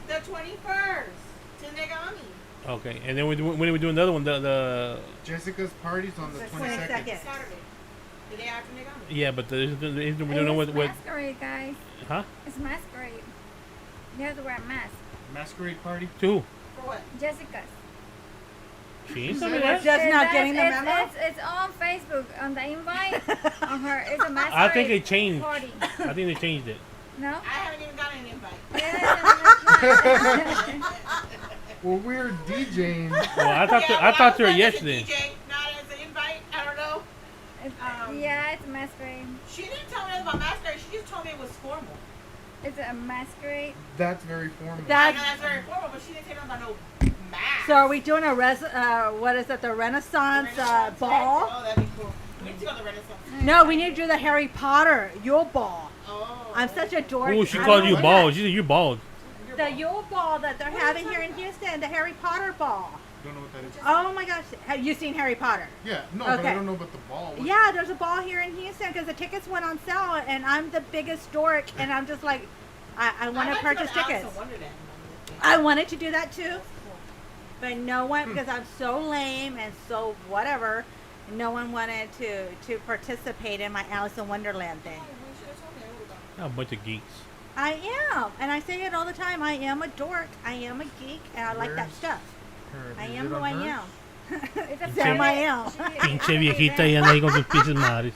The 21st to Negami. Okay, and then when are we doing the other one? The Jessica's party's on the 22nd. Saturday. The day after Negami. Yeah, but we're doing with Masquerade, guys. Huh? It's masquerade. You have to wear a mask. Masquerade party? To who? For what? Jessica's. She ain't So said we're that. just not getting the it's, memo? it's on Facebook on the invite. On her, it's a masquerade I think they changed. party. I think they changed it. No. I haven't even gotten an invite. Well, we're DJing. Well, I talked to her yesterday. DJ, not as an invite. I don't know. Yeah, it's a masquerade. She didn't tell me anything about masquerade. She just told me it was formal. It's a masquerade. That's very formal. I know That's, that's very formal, but she didn't tell me about no mask. so are we doing a what is it, the Renaissance ball? Oh, that'd be cool. We need to go to the Renaissance. No, we need to do the Harry Potter Yule Ball. Oh. I'm such a dork. Oh, she I called don't you know bald. that. She said you're bald. The Yule Ball that they're having here in Houston, the Harry Potter ball. Don't know what that is. Oh my gosh, have you seen Harry Potter? Yeah, no, but Okay. I don't know about the ball. What- Yeah, there's a ball here in Houston because the tickets went on sale, and I'm the biggest dork, and I'm just like, I want to purchase tickets. I wanted to do that too, but no one, because I'm so lame and so whatever, no one wanted to participate in my Alice in Wonderland thing. A bunch of geeks. I am, and I say it all the time. I am a dork. I am a geek, and I like that Where's stuff. her? I Is am it who on I hers? am. It's a Sam, I am. Pinche viejita y anda ahí con sus pinches madres.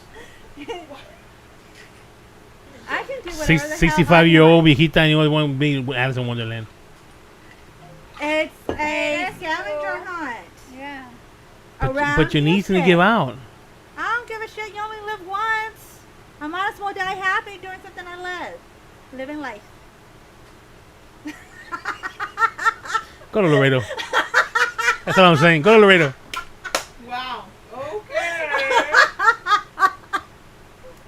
I can do whatever the hell 65-year-old viejita and you always want to be Alice in Wonderland. It's a That's scavenger cool. hunt. Yeah. Around But you need to Houston. give out. I don't give a shit. You only live once. I might as well die happy doing something I love. Living life. Go to Laredo. That's what I'm saying. Go to Laredo. Wow. Okay.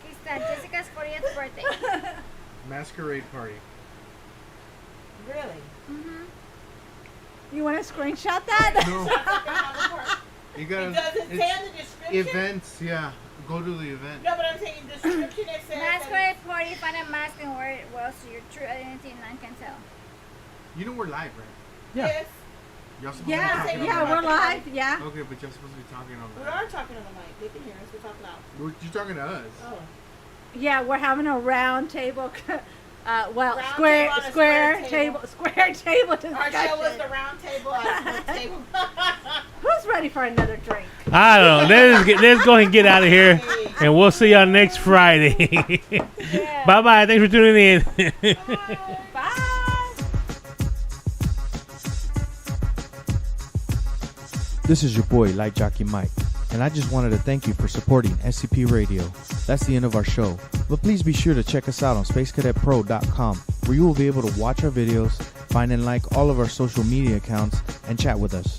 It's Jessica's 40th birthday. Masquerade party. Really? You want to screenshot that? No, you It gotta. doesn't say in It's the description. events, yeah. Go to the event. No, but I'm saying the description it says. Masquerade party, find a mask and wear it well so your true identity none can tell. You know we're live, right? Yeah. Yes. Y'all supposed to be Yeah, talking on yeah, the we're mic. live. Yeah. Okay, but y'all supposed to be talking on We the are talking on the mic. They can hear us. We talk loud. mic. You're talking to us. Oh. Yeah, we're having a round table. Well, Round square table on a square square table table. square table Our show was discussion. the round table. I was the table. Who's ready for another drink? I don't know. Let's go ahead and get out of here. And we'll see y'all next Friday. Yeah. Bye-bye. Thanks for tuning in. Bye. This is your boy, Light Jockey Mike, and I just wanted to thank you for supporting SCP Radio. That's the end of our show, but please be sure to check us out on SpaceCadetPro.com, where you will be able to watch our videos, find and like all of our social media accounts, and chat with us.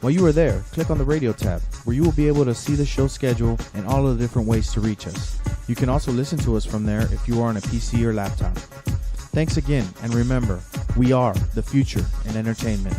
While you are there, click on the radio tab, where you will be able to see the show schedule and all of the different ways to reach us. You can also listen to us from there if you are on a PC or laptop. Thanks again, and remember, we are the future in entertainment.